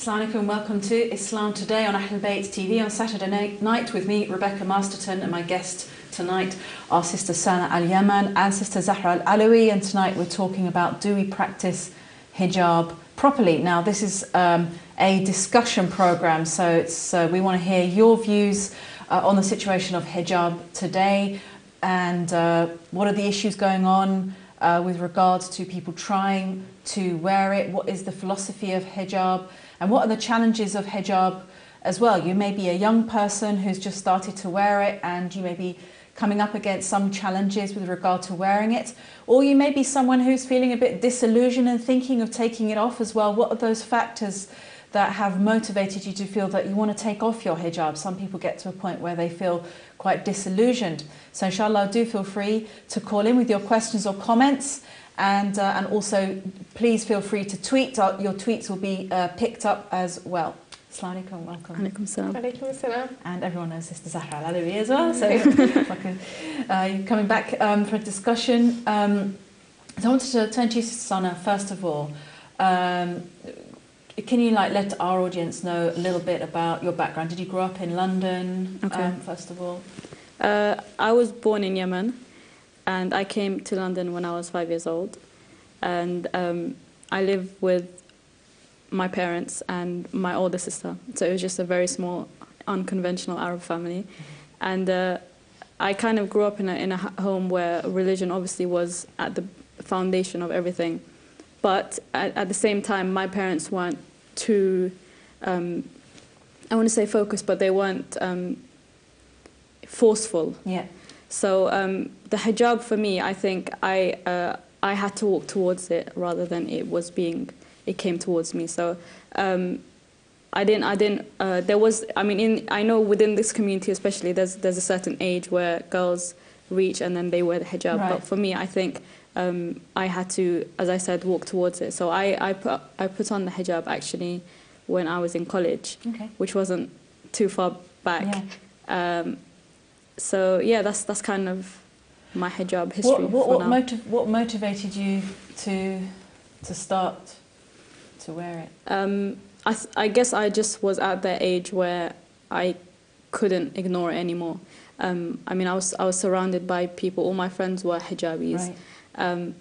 Assalamu alaikum, welcome to Islam Today on Ahl Bayt TV on Saturday night with me, Rebecca Masterton, and my guest tonight, our sister Sana Al-Yemen and sister Zahra Al-Alawi. And tonight we're talking about, do we practice hijab properly? Now, this is a discussion program, so it's we want to hear your views on the situation of hijab today, and what are the issues going on with regards to people trying to wear it. What is the philosophy of hijab, and what are the challenges of hijab as well? You may be a young person who's just started to wear it, and you may be coming up against some challenges with regard to wearing it, or you may be someone who's feeling a bit disillusioned and thinking of taking it off as well. What are those factors that have motivated you to feel that you want to take off your hijab? Some people get to a point where they feel quite disillusioned. So inshallah, do feel free to call in with your questions or comments, and also please feel free to tweet. Your tweets will be picked up as well. Assalamu alaikum, welcome. Alaikum salam. Alaikum salam. And everyone knows Sister Zahra Al-Alawi as well, so you're coming back for a discussion. So I wanted to turn to you, Sister Sana, first of all. Can you let our audience know a little bit about your background? Did you grow up in London, first of all? I was born in Yemen, and I came to London when I was 5 years old. And I live with my parents and my older sister. So it was just a very small, unconventional Arab family. And I kind of grew up in a home where religion obviously was at the foundation of everything. But at the same time, my parents weren't too, I want to say focused, but they weren't forceful. Yeah. So the hijab for me, I think I had to walk towards it rather than it came towards me. So I know within this community especially, there's a certain age where girls reach and then they wear the hijab. Right. But for me, I think I had to, as I said, walk towards it. So I put on the hijab actually when I was in college, which wasn't too far back. Yeah. So yeah, that's kind of my hijab history. What motivated you to start to wear it? I guess I just was at that age where I couldn't ignore it anymore. I mean, I was surrounded by people. All my friends were hijabis. Right.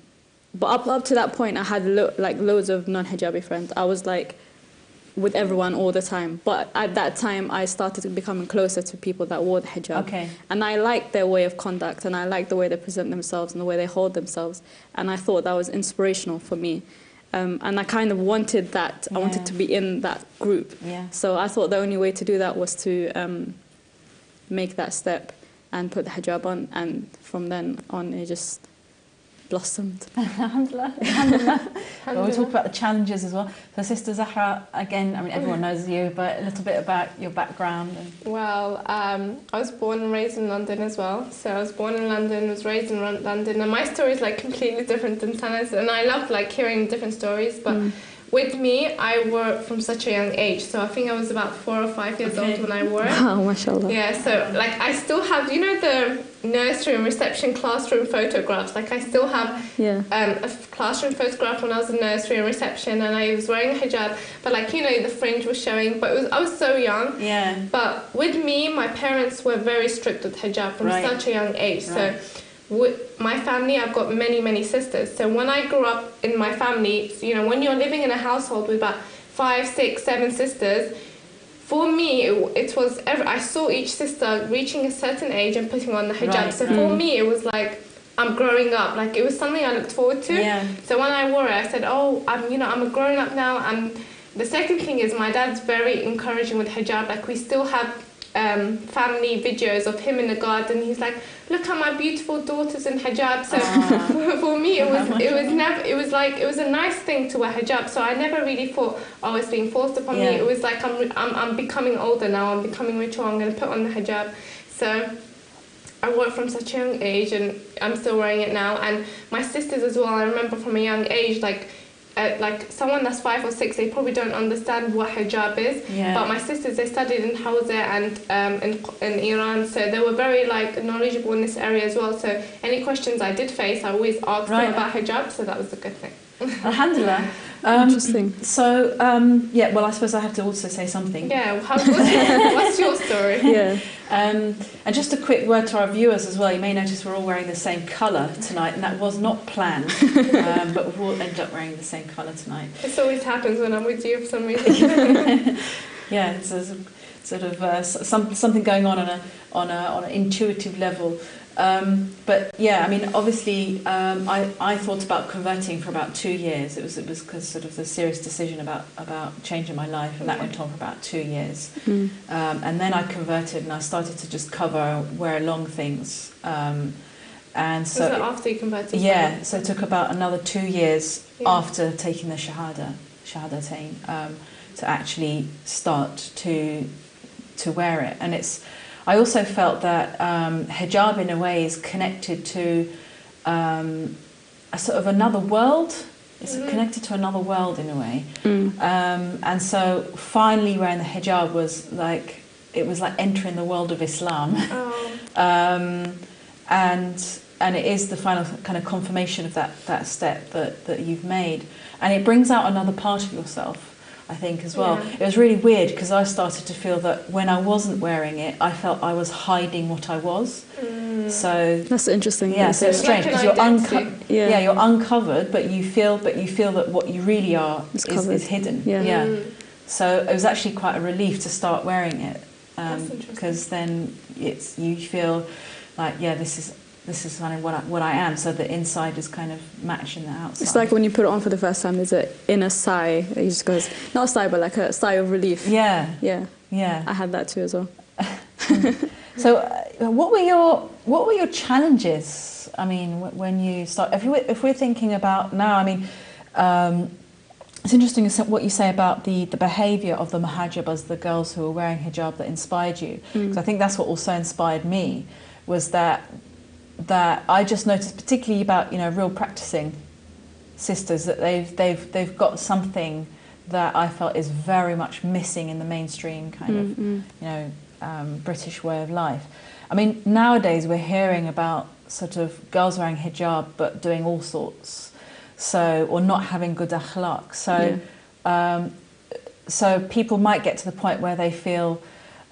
But up to that point, I had loads of non-hijabi friends. I was with everyone all the time. But at that time, I started becoming closer to people that wore the hijab. Okay. And I liked their way of conduct, and I liked the way they present themselves and the way they hold themselves. And I thought that was inspirational for me. And I kind of wanted that. Yeah. I wanted to be in that group. Yeah. So I thought the only way to do that was to make that step and put the hijab on. And from then on, it just blossomed. Alhamdulillah. Alhamdulillah. Well, we'll talk about the challenges as well. So Sister Zahra, again, I mean, everyone knows you, but a little bit about your background. Well, I was born and raised in London as well. So I was born in London, was raised in London, and my story is completely different than Sana's. And I love hearing different stories, but with me, I wore it from such a young age. So I think I was about 4 or 5 years old when I wore it. Wow, mashallah. Yeah, so I still have, the nursery and reception classroom photographs. I still have a classroom photograph when I was in nursery and reception, and I was wearing a hijab, but the fringe was showing, but I was so young. Yeah. But with me, my parents were very strict with hijab from such a young age. Right. So with my family, I've got many sisters. So when I grew up in my family, when you're living in a household with about 5, 6, 7 sisters, for me, it was I saw each sister reaching a certain age and putting on the hijab. Right. So for me, it was I'm growing up. It was something I looked forward to. Yeah. So when I wore it, I said, oh, I'm a grown up now. And the second thing is my dad's very encouraging with hijab. We still have family videos of him in the garden. He's like, look at my beautiful daughters in hijab. So for me, it was a nice thing to wear hijab. So I never really thought, oh, it's being forced upon me. It was I'm becoming older now. I'm becoming mature. I'm going to put on the hijab. So I wore it from such a young age, and I'm still wearing it now. And my sisters as well. I remember from a young age, someone that's 5 or 6, they probably don't understand what hijab is. Yeah. But my sisters, they studied in Hawza and in Iran, so they were very knowledgeable in this area as well. So any questions I did face, I always asked them about hijab, so that was a good thing. Alhamdulillah. Interesting. So, yeah, well, I suppose I have to also say something. Yeah, what's your story? Yeah. And just a quick word to our viewers as well. You may notice we're all wearing the same colour tonight, and that was not planned, but we've all ended up wearing the same colour tonight. This always happens when I'm with you for some reason. Yeah, it's a sort of something going on an intuitive level. But yeah, I mean, obviously, I thought about converting for about 2 years. It was because sort of the serious decision about changing my life, and that went on for about 2 years. And then I converted, and I started to just wear long things. And so was it after you converted? Yeah, so it took about another 2 years after taking the shahadatain, to actually start to wear it. And I also felt that hijab in a way is connected to a sort of another world. It's connected to another world in a way. And so finally wearing the hijab was like entering the world of Islam. And it is the final kind of confirmation of that step that you've made. And it brings out another part of yourself, I think, as well. Yeah. It was really weird because I started to feel that when I wasn't wearing it, I felt I was hiding what I was. So that's interesting. Yeah, so it's strange because you're uncovered, but you feel that what you really are is hidden. Yeah. So it was actually quite a relief to start wearing it, because then you feel like this is kind of what I am, so the inside is kind of matching the outside. It's like when you put it on for the first time, there's an inner sigh. It just goes, not a sigh, but like a sigh of relief. Yeah. I had that too as well. So, what were your challenges? I mean, when you start, if we're thinking about now, I mean, it's interesting what you say about the behaviour of the muhajabas, the girls who were wearing hijab, that inspired you. Because I think that's what also inspired me, was that I just noticed, particularly about real practicing sisters, that they've got something that I felt is very much missing in the mainstream kind of British way of life. I mean, nowadays we're hearing about sort of girls wearing hijab but doing all sorts, or not having good akhlaq. So people might get to the point where they feel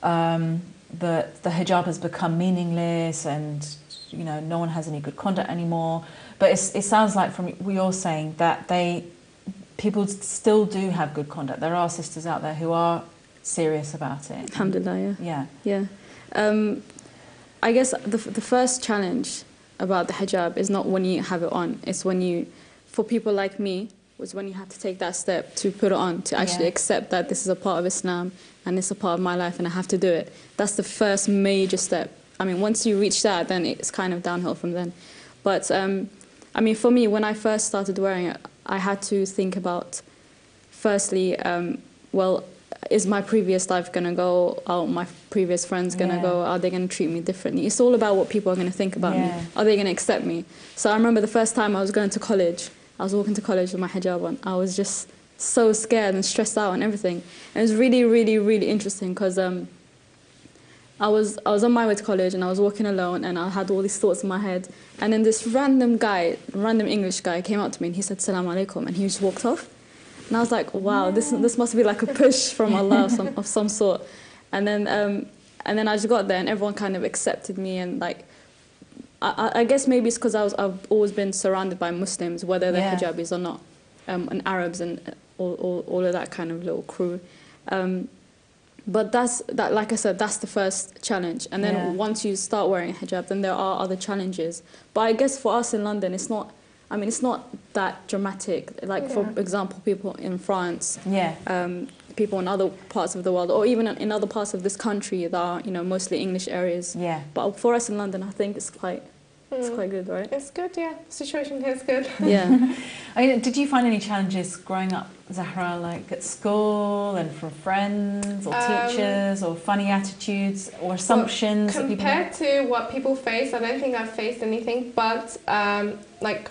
that the hijab has become meaningless and no one has any good conduct anymore. But it sounds like from what you're saying that people still do have good conduct. There are sisters out there who are serious about it. Alhamdulillah, yeah. I guess the first challenge about the hijab is not when you have it on. It's for people like me, was when you have to take that step to put it on, to actually accept that this is a part of Islam and it's a part of my life and I have to do it. That's the first major step. I mean, once you reach that, then it's kind of downhill from then. But, I mean, for me, when I first started wearing it, I had to think about, firstly, well, is my previous life going to go? Are my previous friends going to go? Are they going to treat me differently? It's all about what people are going to think about me. Are they going to accept me? So I remember the first time I was going to college, I was walking to college with my hijab on. I was just so scared and stressed out and everything. And it was really, really, really interesting because I was on my way to college and I was walking alone and I had all these thoughts in my head. And then this random English guy came up to me and he said, "Salaam alaikum," and he just walked off. And I was like, wow, this must be like a push from Allah of some sort. And then I just got there and everyone kind of accepted me, and like, I guess maybe it's because I've always been surrounded by Muslims, whether they're hijabis or not, and Arabs and all of that kind of little crew. But like I said, that's the first challenge. And then once you start wearing hijab, then there are other challenges. But I guess for us in London, it's not that dramatic. Like, for example, people in France, people in other parts of the world, or even in other parts of this country that are, mostly English areas. Yeah. But for us in London, I think it's quite good, right? It's good, yeah. The situation here is good. Yeah. I mean, did you find any challenges growing up, Zahra, like at school and from friends or teachers, or funny attitudes or assumptions? Well, compared to what people face, I don't think I've faced anything. But like,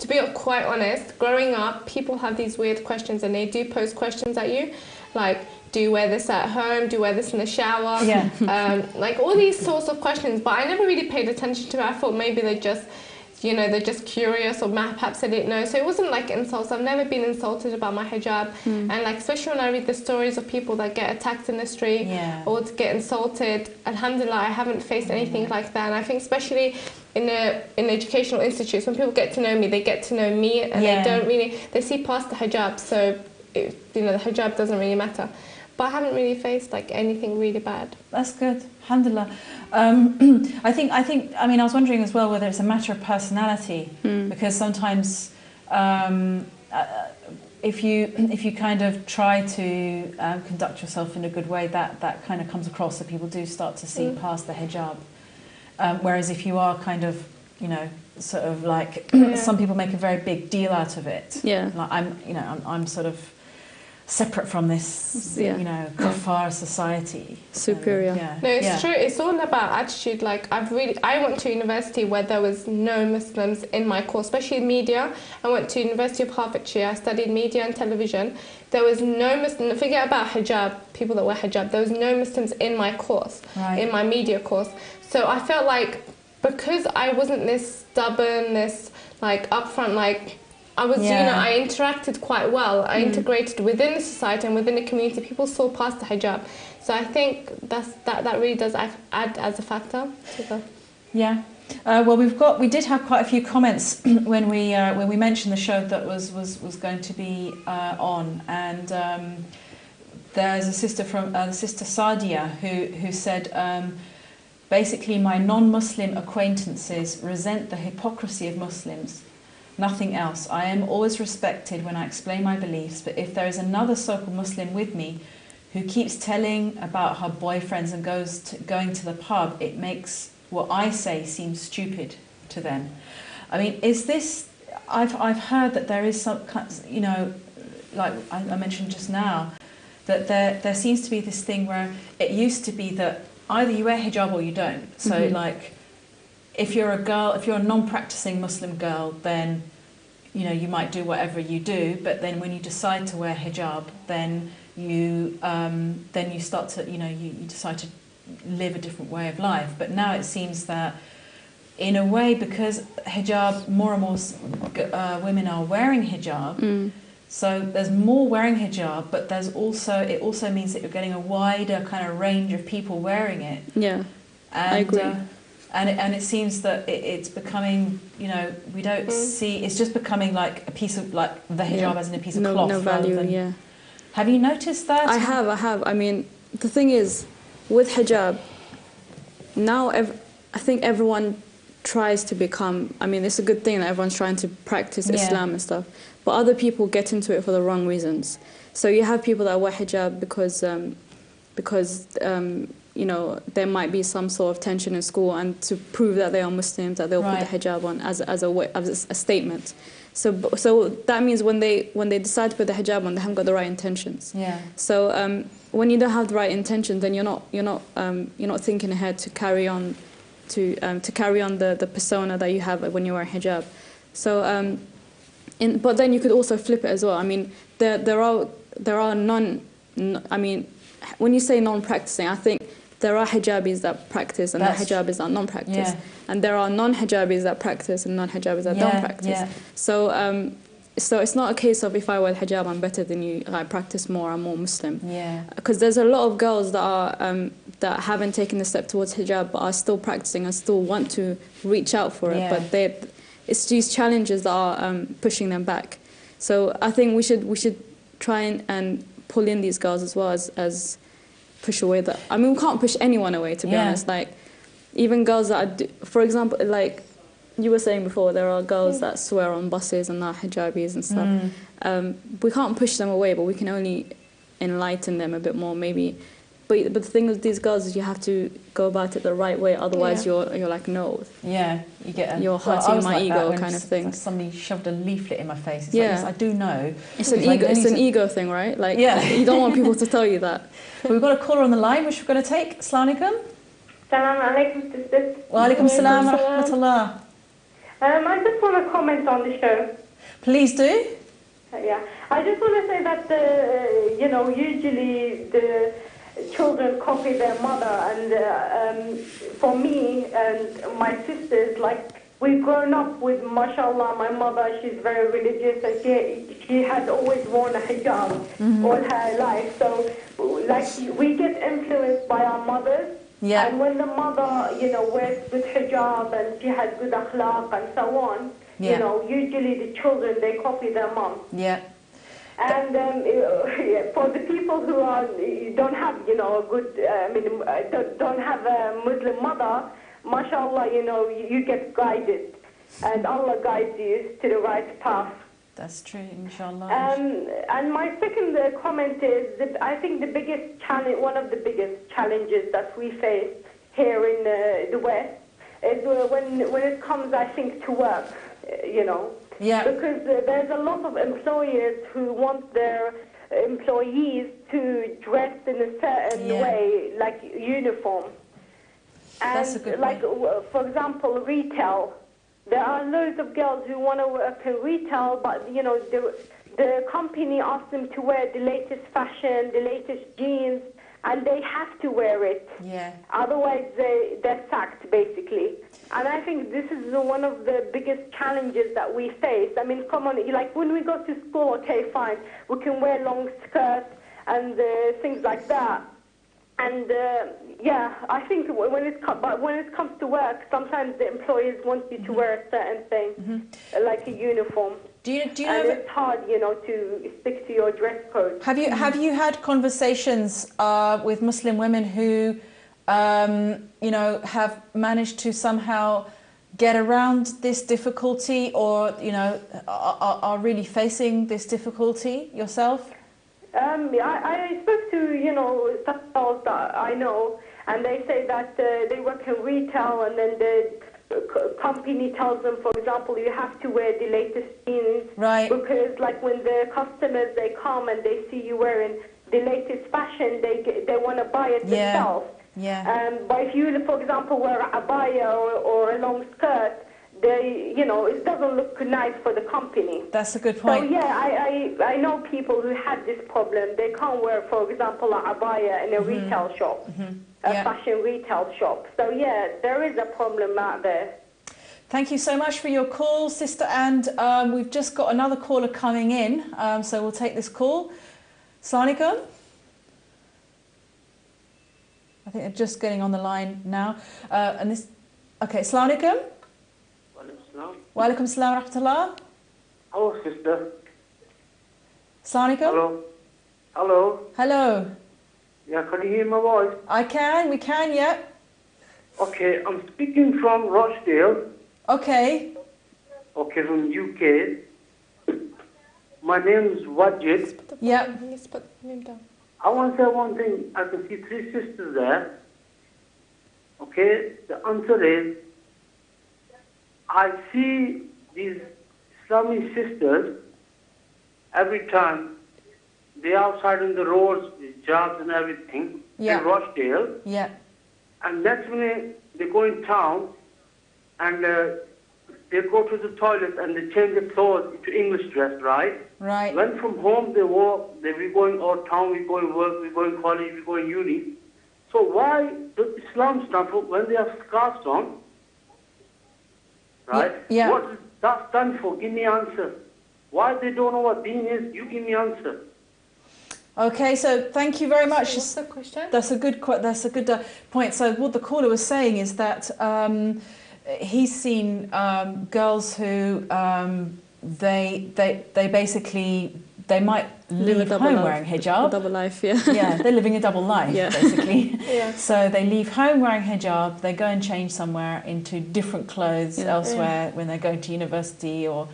to be quite honest, growing up, people have these weird questions, and they do pose questions at you, like, do you wear this at home? Do you wear this in the shower? Yeah. Like all these sorts of questions. But I never really paid attention to it. I thought maybe they just you know, they're just curious, or perhaps they didn't know. So it wasn't like insults. I've never been insulted about my hijab. And like, especially when I read the stories of people that get attacked in the street or to get insulted, alhamdulillah, I haven't faced anything like that. And I think especially in educational institutes, when people get to know me, they get to know me, and they don't really, they see past the hijab. So, you know, the hijab doesn't really matter. But I haven't really faced like anything really bad. That's good, alhamdulillah. I mean, I was wondering as well whether it's a matter of personality, because sometimes if you kind of try to conduct yourself in a good way, that kind of comes across, so people do start to see past the hijab. Whereas if you are kind of, you know, sort of like some people make a very big deal out of it. Yeah. Like I'm sort of separate from this, you know, kuffar society. Superior. No, it's true. It's all about attitude. Like I went to university where there was no Muslims in my course, especially media. I went to University of Hertfordshire. I studied media and television. There was no Muslim. Forget about hijab. People that wear hijab. There was no Muslims in my course, in my media course. So I felt like because I wasn't this stubborn, this like upfront, like. I was, you know, I interacted quite well. I integrated within the society and within the community. People saw past the hijab. So I think that really does add as a factor to the... Yeah. Well, we did have quite a few comments when we mentioned the show that was going to be on, and there's a sister from the sister Sadia who said basically, my non-Muslim acquaintances resent the hypocrisy of Muslims. Nothing else. I am always respected when I explain my beliefs, but if there is another so-called Muslim with me who keeps telling about her boyfriends and going to the pub, it makes what I say seem stupid to them. I mean, is this... I've heard that there is some, you know, like I mentioned just now, that there seems to be this thing where it used to be that either you wear hijab or you don't. So like... If you're a girl, if you're a non-practicing Muslim girl, then you know you might do whatever you do. But then when you decide to wear hijab, then you start to, you know, you decide to live a different way of life. But now it seems that, in a way, because hijab, more and more women are wearing hijab. So there's more wearing hijab, but it also means that you're getting a wider kind of range of people wearing it. Yeah, and, I agree. And it seems that it's becoming, you know, we don't see, it's just becoming like a piece of, like the hijab as in a piece of cloth. No value, Have you noticed that? I have. I mean, the thing is, with hijab, now I think everyone tries to become, I mean, it's a good thing that everyone's trying to practice Islam and stuff, but other people get into it for the wrong reasons. So you have people that wear hijab because you know, there might be some sort of tension in school, and to prove that they are Muslims, that they'll put the hijab on as a statement. So that means when they decide to put the hijab on, they haven't got the right intentions. Yeah. So when you don't have the right intentions, then you're not thinking ahead to carry on the persona that you have when you wear hijab. So but then you could also flip it as well. I mean, there are I mean, when you say non-practicing, I think there are hijabis that practice and hijabis that non-practice. And there are non-hijabis that practice and non-hijabis that don't practice. So it's not a case of if I wear hijab, I'm better than you, I practice more, I'm more Muslim. Because there's a lot of girls that are that haven't taken the step towards hijab but are still practicing and still want to reach out for it. But it's these challenges that are pushing them back. So I think we should try and pull in these girls as well as push away that. I mean, we can't push anyone away, to be honest. Like, even girls that are, for example, like you were saying before, there are girls that swear on buses and are hijabis and stuff. We can't push them away, but we can only enlighten them a bit more, maybe. But the thing with these girls is you have to go about it the right way, otherwise you're like, no. Yeah, you get you're hurting my ego kind of thing. Somebody shoved a leaflet in my face. It's like, yes, I do know. It's an ego. It's an ego thing, right? Like, you don't want people to tell you that. Well, we've got a caller on the line, which we're going to take. Assalamu alaikum. Assalamu alaikum, sisters. Wa alaikum salam wa rahmatullah. I just want to comment on the show. Please do. Yeah, I just want to say that you know, usually the children copy their mother, and for me and my sisters, like we've grown up with, mashallah, my mother, she's very religious, and she has always worn a hijab all her life. So, like, we get influenced by our mothers. Yeah. And when the mother, you know, wears good hijab and she has good akhlaq and so on, you know, usually the children, they copy their mom. Yeah. And for the people who don't have, you know, a good, don't have a Muslim mother, mashallah, you know, you get guided, and Allah guides you to the right path. That's true, inshallah. And my second comment is that I think the biggest challenge, one of the biggest challenges that we face here in the West is when it comes, I think, to work, you know. Yeah. Because there's a lot of employers who want their employees to dress in a certain way, like uniform. And that's a good like, point. for example, retail. There are loads of girls who want to work in retail, but you know the company asks them to wear the latest fashion, the latest jeans, and they have to wear it. Yeah. Otherwise, they're sacked, basically. And I think this is one of the biggest challenges that we face. I mean, come on, like when we go to school, okay, fine, we can wear long skirts and things like that. And yeah, I think when it comes to work, sometimes the employers want you to wear a certain thing, like a uniform. Do you and know? It's hard, you know, to stick to your dress code. Have you had conversations with Muslim women who, you know, have managed to somehow get around this difficulty, or you know, are really facing this difficulty yourself? I spoke to, you know, some girls that I know, and they say that they work in retail, and then the company tells them, for example, you have to wear the latest jeans. Right. Because, like, when the customers, they come and they see you wearing the latest fashion, they want to buy it themselves. Yeah. But if you, for example, wear a abaya or a long skirt, you know, it doesn't look nice for the company. That's a good point. So yeah, I know people who had this problem. They can't wear, for example, a abaya in a retail shop, a fashion retail shop. So yeah, there is a problem out there. Thank you so much for your call, sister. And we've just got another caller coming in, so we'll take this call. Assalamu alaikum. I think they're just getting on the line now. And this, okay, Assalamu alaikum. Wa alaikum assalam wa rahmatullah. Hello, sister. Assalamu alaikum. Hello. Hello. Hello. Yeah, can you hear my voice? We can, yeah. Okay, I'm speaking from Rochdale. Okay. Okay, from UK. My name is Wajid. Yeah. Put him down. I want to say one thing. I can see three sisters there. Okay, the answer is, I see these Islamic sisters every time they're outside on the roads, with jobs and everything, in Rochdale. Yeah. And next minute they go in town and they go to the toilet and they change their clothes to English dress, right? Right. When from home they walk, they be going out town, we go in work, we go in college, we go in uni. So why does Islam stand for when they have scarves on? Right? Yeah. What does that stand for? Give me an answer. Why they don't know what deen is? You give me an answer. Okay, so thank you very much. What's the question? That's a good point. So what the caller was saying is that he's seen girls who they basically they might leave home wearing hijab. A double life, yeah. Yeah, they're living a double life, basically. Yeah. So they leave home wearing hijab, they go and change somewhere into different clothes elsewhere when they're going to university or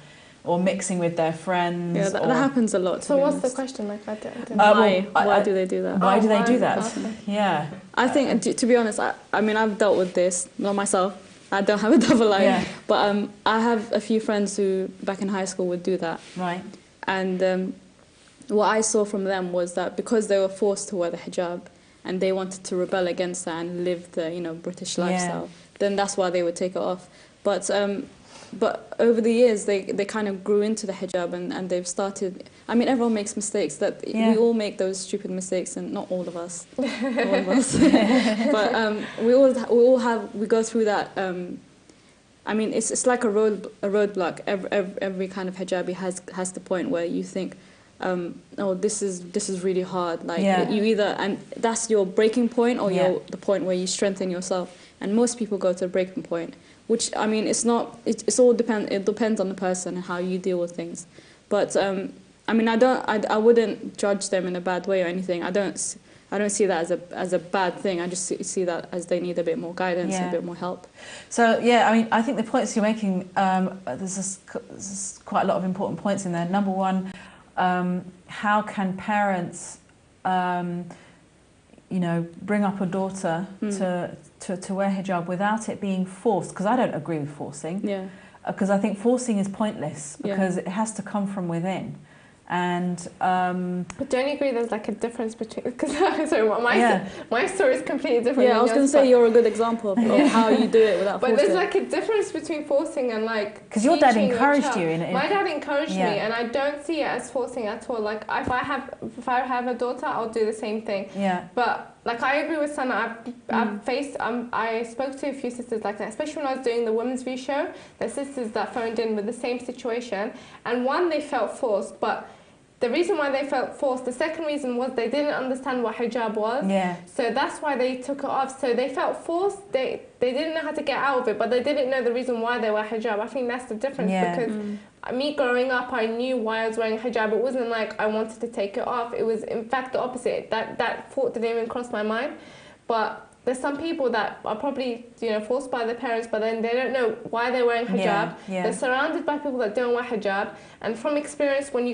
mixing with their friends. Yeah, that happens a lot. So what's the question? Like, I don't why do they do that? Why do they do that? Okay. Yeah. I think, to be honest, I mean, I've dealt with this, not myself. I don't have a double life, but I have a few friends who, back in high school, would do that. Right. And what I saw from them was that because they were forced to wear the hijab and they wanted to rebel against that and live the, you know, British lifestyle, then that's why they would take it off. But over the years, they kind of grew into the hijab and they've started. I mean, everyone makes mistakes. That we all make those stupid mistakes, and not all of us, all of us. But we go through that I mean, it's like a roadblock. Every kind of hijabi has the point where you think, oh, this is really hard. Like you either, and that's your breaking point, or the point where you strengthen yourself. And most people go to the breaking point, which, I mean, it's not. It depends on the person and how you deal with things. But I mean, I wouldn't judge them in a bad way or anything. I don't see that as a bad thing. I just see that as they need a bit more guidance and a bit more help. So yeah, I mean, I think the points you're making, there's quite a lot of important points in there. Number one, how can parents, you know, bring up a daughter to wear hijab without it being forced? Because I don't agree with forcing. Yeah. Because I think forcing is pointless, because it has to come from within. And but don't you agree there's like a difference between, because sorry, my story is completely different. Yeah, I was going to say you're a good example of how you do it without forcing. But there's like a difference between forcing and like, because your dad encouraged you in it. My dad encouraged me, and I don't see it as forcing at all. Like if I have a daughter, I'll do the same thing. Yeah. But like I agree with Sana. I spoke to a few sisters like that, especially when I was doing the Women's View show. There's sisters that phoned in with the same situation, and one, they felt forced, but the reason why they felt forced, the second reason was they didn't understand what hijab was. Yeah. So that's why they took it off. So they felt forced. They didn't know how to get out of it, but they didn't know the reason why they were hijab. I think that's the difference, because me growing up, I knew why I was wearing hijab. It wasn't like I wanted to take it off. It was in fact the opposite. That thought didn't even cross my mind. But there's some people that are probably, you know, forced by their parents, but then they don't know why they're wearing hijab. They're surrounded by people that don't wear hijab. And from experience, when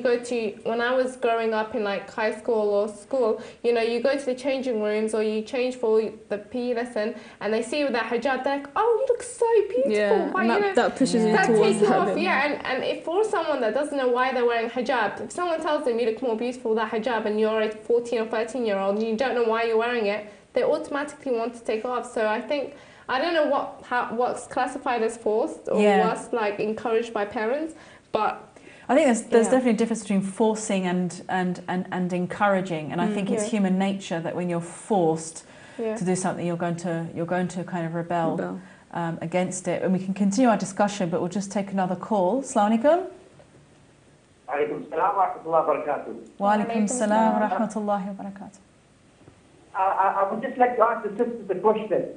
I was growing up in like high school or school, you know, you go to the changing rooms or you change for the PE lesson, and they see you with that hijab, they're like, oh, you look so beautiful. Yeah, why, and that pushes you towards that. Off. Yeah, and if for someone that doesn't know why they're wearing hijab, if someone tells them you look more beautiful with that hijab, and you're a 14 or 13-year-old and you don't know why you're wearing it, they automatically want to take off. So I think, I don't know what's classified as forced or what's like encouraged by parents, but I think there's definitely a difference between forcing and encouraging, and I think it's human nature that when you're forced to do something, you're going to kind of rebel. Against it. And we can continue our discussion, but we'll just take another call. Assalamu alaikum. Alaikum salam wa rahmatullahi wa barakatuh. Wa alaikum salam wa rahmatullahi wa barakatuh. I would just like to ask the sister the question.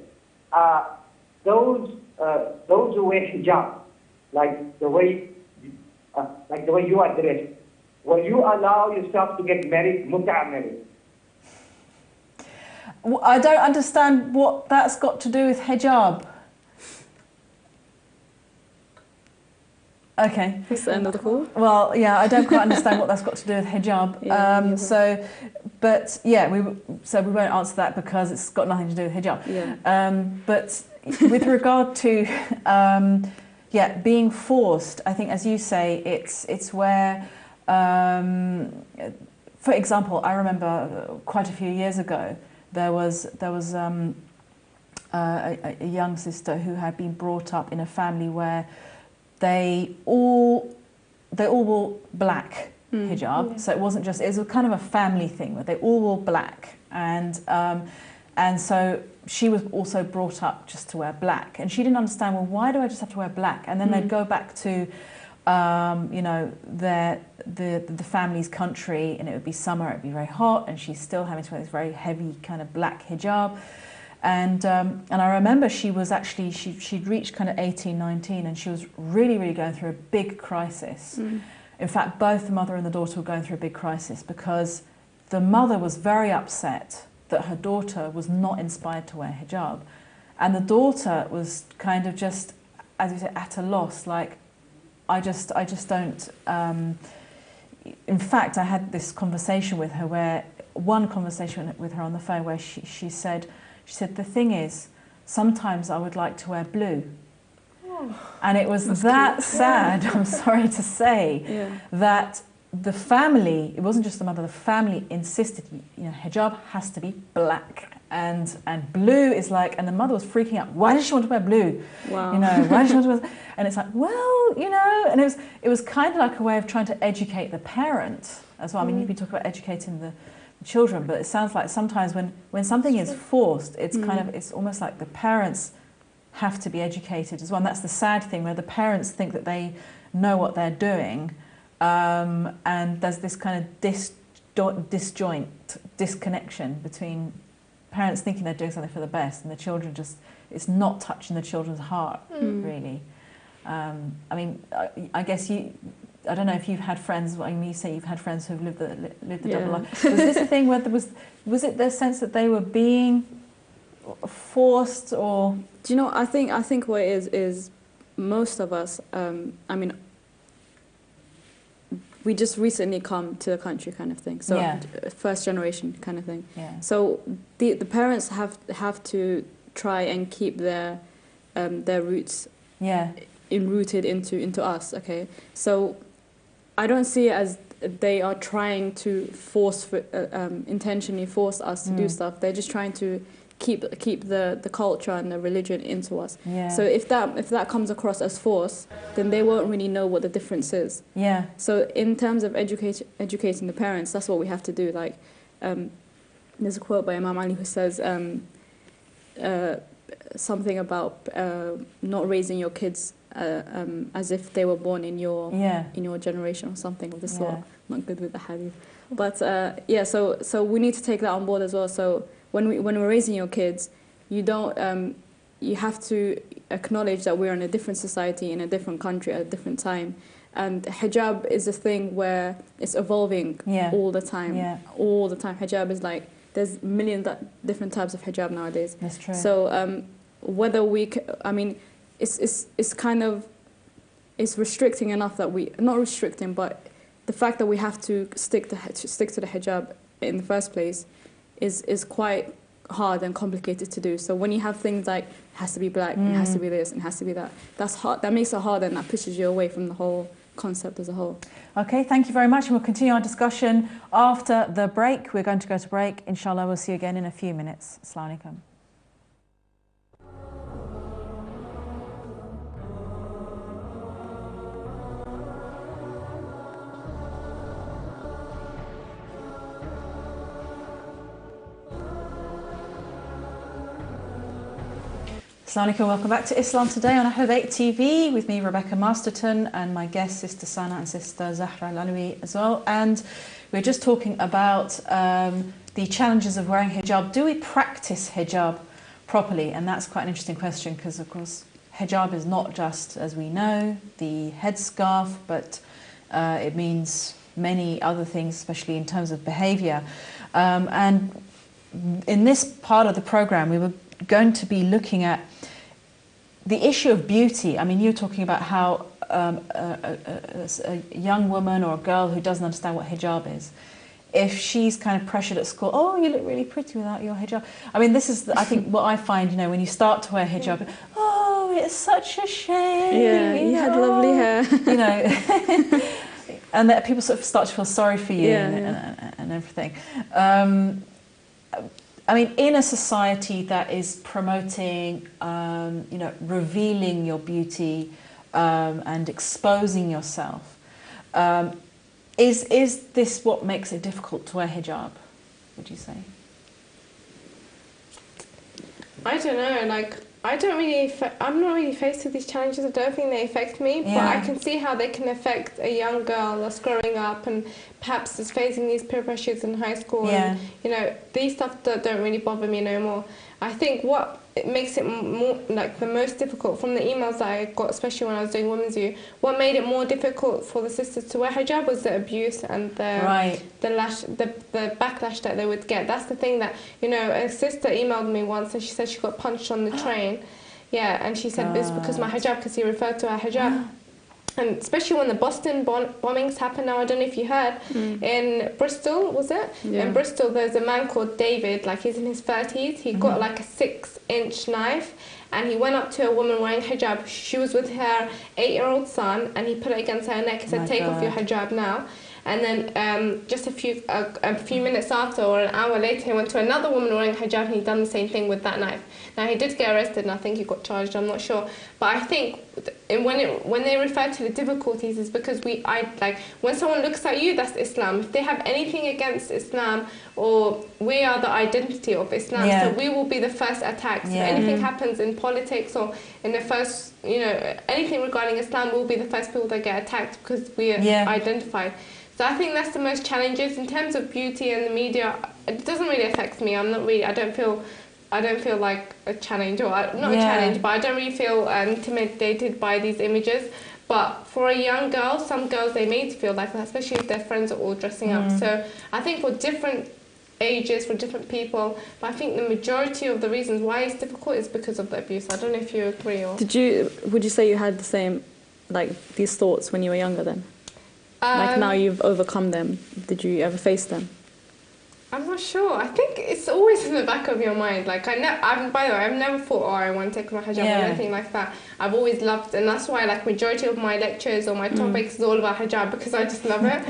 Those who wear hijab, like the way you are dressed, will you allow yourself to get married, mut'a married? I don't understand what that's got to do with hijab. Okay. That's the end of the call. Well, yeah, I don't quite understand what that's got to do with hijab. But we won't answer that because it's got nothing to do with hijab. Yeah. But with regard to being forced, I think, as you say, it's where, for example, I remember quite a few years ago there was a young sister who had been brought up in a family where they all wore black hijab. So it wasn't just, it was kind of a family thing where they all wore black, and so she was also brought up just to wear black, and she didn't understand, well, why do I just have to wear black? And then they'd go back to the family's country, and it would be summer, it'd be very hot, and she's still having to wear this very heavy kind of black hijab. And I remember she was actually, she'd reached kind of 18, 19, and she was really, really going through a big crisis. In fact, both the mother and the daughter were going through a big crisis because the mother was very upset that her daughter was not inspired to wear hijab. And the daughter was kind of just, as you say, at a loss, like, I just don't... in fact, I had this conversation with her one conversation with her on the phone where she said, the thing is, sometimes I would like to wear blue. And it was that sad, I'm sorry to say, that the family, it wasn't just the mother, the family insisted, hijab has to be black. And blue is like, and the mother was freaking out. Why does she want to wear blue? Wow. Why does she want to wear? And it's like, well, and it was kind of like a way of trying to educate the parent as well. I mean, you've been talking about educating the children, but it sounds like sometimes when something is forced, it's kind of, it's almost like the parents have to be educated as well. And that's the sad thing, where the parents think that they know what they're doing, and there's this kind of disconnection between parents thinking they're doing something for the best and the children just, it's not touching the children's heart, really. I mean, I guess I don't know if you've had friends, I mean, you say you've had friends who've lived the double life. Was this a thing where was it the sense that they were being forced, or? Do you know, I think what it is most of us, I mean, we just recently come to the country kind of thing, so first generation kind of thing. Yeah. So the parents have to try and keep their roots enrooted into us, okay? So I don't see it as they are trying to intentionally force us to do stuff. They're just trying to keep the culture and the religion into us. Yeah. So if that comes across as force, then they won't really know what the difference is. Yeah. So in terms of educating the parents, that's what we have to do. Like, there's a quote by Imam Ali who says something about not raising your kids as if they were born in your generation or something of the sort. Not good with the hadith, but so we need to take that on board as well. So when we're raising your kids, you have to acknowledge that we're in a different society, in a different country, at a different time. And hijab is a thing where it's evolving all the time. Yeah. All the time. Hijab is like, there's millions of different types of hijab nowadays. That's true. So whether I mean, it's kind of, it's restricting enough that not restricting, but the fact that we have to stick to the hijab in the first place is quite hard and complicated to do. So when you have things like, it has to be black, it has to be this, and it has to be that, that's hard. That makes it harder, and that pushes you away from the whole concept as a whole. Okay, thank you very much, and we'll continue our discussion after the break. We're going to go to break. Inshallah, we'll see you again in a few minutes. Assalamu alaikum. Assalamu alaikum, welcome back to Islam Today on Al-Alawi TV with me, Rebecca Masterton, and my guests, Sister Sana and Sister Zahra Al-Alawi as well. And we're just talking about the challenges of wearing hijab. Do we practice hijab properly? And that's quite an interesting question, because of course hijab is not just, as we know, the headscarf, but it means many other things, especially in terms of behaviour. And in this part of the programme, we were going to be looking at the issue of beauty. I mean, you're talking about how a young woman or a girl who doesn't understand what hijab is, if she's kind of pressured at school, oh, you look really pretty without your hijab. I mean, this is, I think, what I find, you know, when you start to wear hijab, oh, it's such a shame. Yeah, you had lovely hair. You know, and that people sort of start to feel sorry for you and everything. I mean, in a society that is promoting, you know, revealing your beauty and exposing yourself, is this what makes it difficult to wear hijab, would you say? I don't know, like, I'm not really faced with these challenges. I don't think they affect me, but I can see how they can affect a young girl that's growing up and perhaps is facing these peer pressures in high school. And, you know, these stuff don't really bother me no more. I think what it makes it more, like, the most difficult from the emails that I got, especially when I was doing Women's View, what made it more difficult for the sisters to wear hijab was the abuse and the backlash that they would get. That's the thing that, you know, a sister emailed me once and she said she got punched on the train. Yeah, and she said it's because my hijab, because he referred to her hijab. And especially when the Boston bombings happened now, I don't know if you heard, in Bristol, was it? Yeah. In Bristol, there's a man called David, like he's in his 30s. He got like a 6-inch knife and he went up to a woman wearing hijab. She was with her 8-year-old son and he put it against her neck. He said, take off your hijab now. And then just a few minutes after, or an hour later, he went to another woman wearing hijab and he'd done the same thing with that knife. Now, he did get arrested and I think he got charged, I'm not sure. But I think when they refer to the difficulties is because when someone looks at you, that's Islam. If they have anything against Islam or we are the identity of Islam. Yeah. So we will be the first attacked. Yeah. If anything happens in politics or in the first, anything regarding Islam, we'll be the first people that get attacked because we are identified. So I think that's the most challenges in terms of beauty and the media. It doesn't really affect me. I don't feel like a challenge, or not a challenge, but I don't really feel intimidated by these images. But for a young girl, some girls, they may feel like that, especially if their friends are all dressing up. So I think for different ages, for different people, but I think the majority of the reasons why it's difficult is because of the abuse. I don't know if you agree or... Would you say you had the same, like, these thoughts when you were younger then? Like now you've overcome them. Did you ever face them? I'm not sure. I think it's always in the back of your mind. Like by the way, I've never thought, I want to take my hijab or anything like that. I've always loved, and that's why like majority of my lectures or my topics is all about hijab, because I just love it.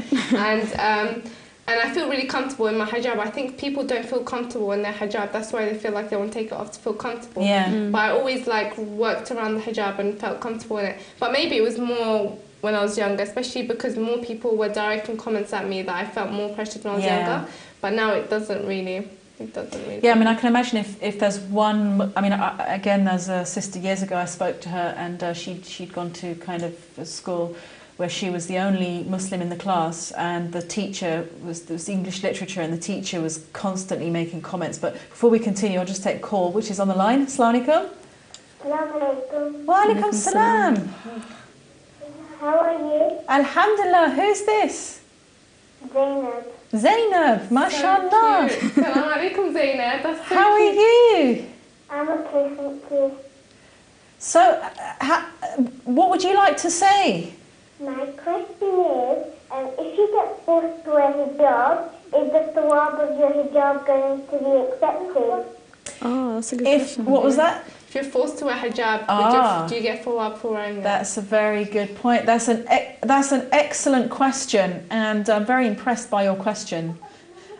And I feel really comfortable in my hijab. I think people don't feel comfortable in their hijab. That's why they feel like they want to take it off to feel comfortable. But I always like worked around the hijab and felt comfortable in it. But maybe it was more when I was younger, especially because more people were directing comments at me that I felt more pressured when I was younger. But now it doesn't really. Yeah, I mean, I can imagine if there's one. I mean, again, there's a sister years ago. I spoke to her, and she'd gone to kind of a school where she was the only Muslim in the class, and the teacher was English literature, and the teacher was constantly making comments. But before we continue, I'll just take a call, which is on the line. Assalamu alaikum. Assalamu alaikum. Wa alaikum salam. How are you? Alhamdulillah. Who's this? Zainab. Zainab, mashallah. Assalamu alaikum, Zainab. That's so How are you? I'm okay, thank you. So, what would you like to say? My question is, if you get forced to wear hijab, is the thawab of your hijab going to be accepted? Oh, that's a good question. What was that? If you're forced to wear hijab, do you get thawab for wearing it? That's a very good point. That's an excellent question, and I'm very impressed by your question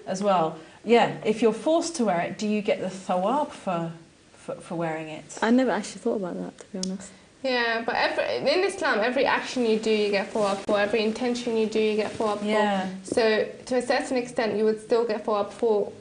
as well. Yeah, if you're forced to wear it, do you get the thawab for wearing it? I never actually thought about that, to be honest. Yeah, but in Islam, every action you do, you get thawab for. Every intention you do, you get thawab for. So to a certain extent, you would still get thawab for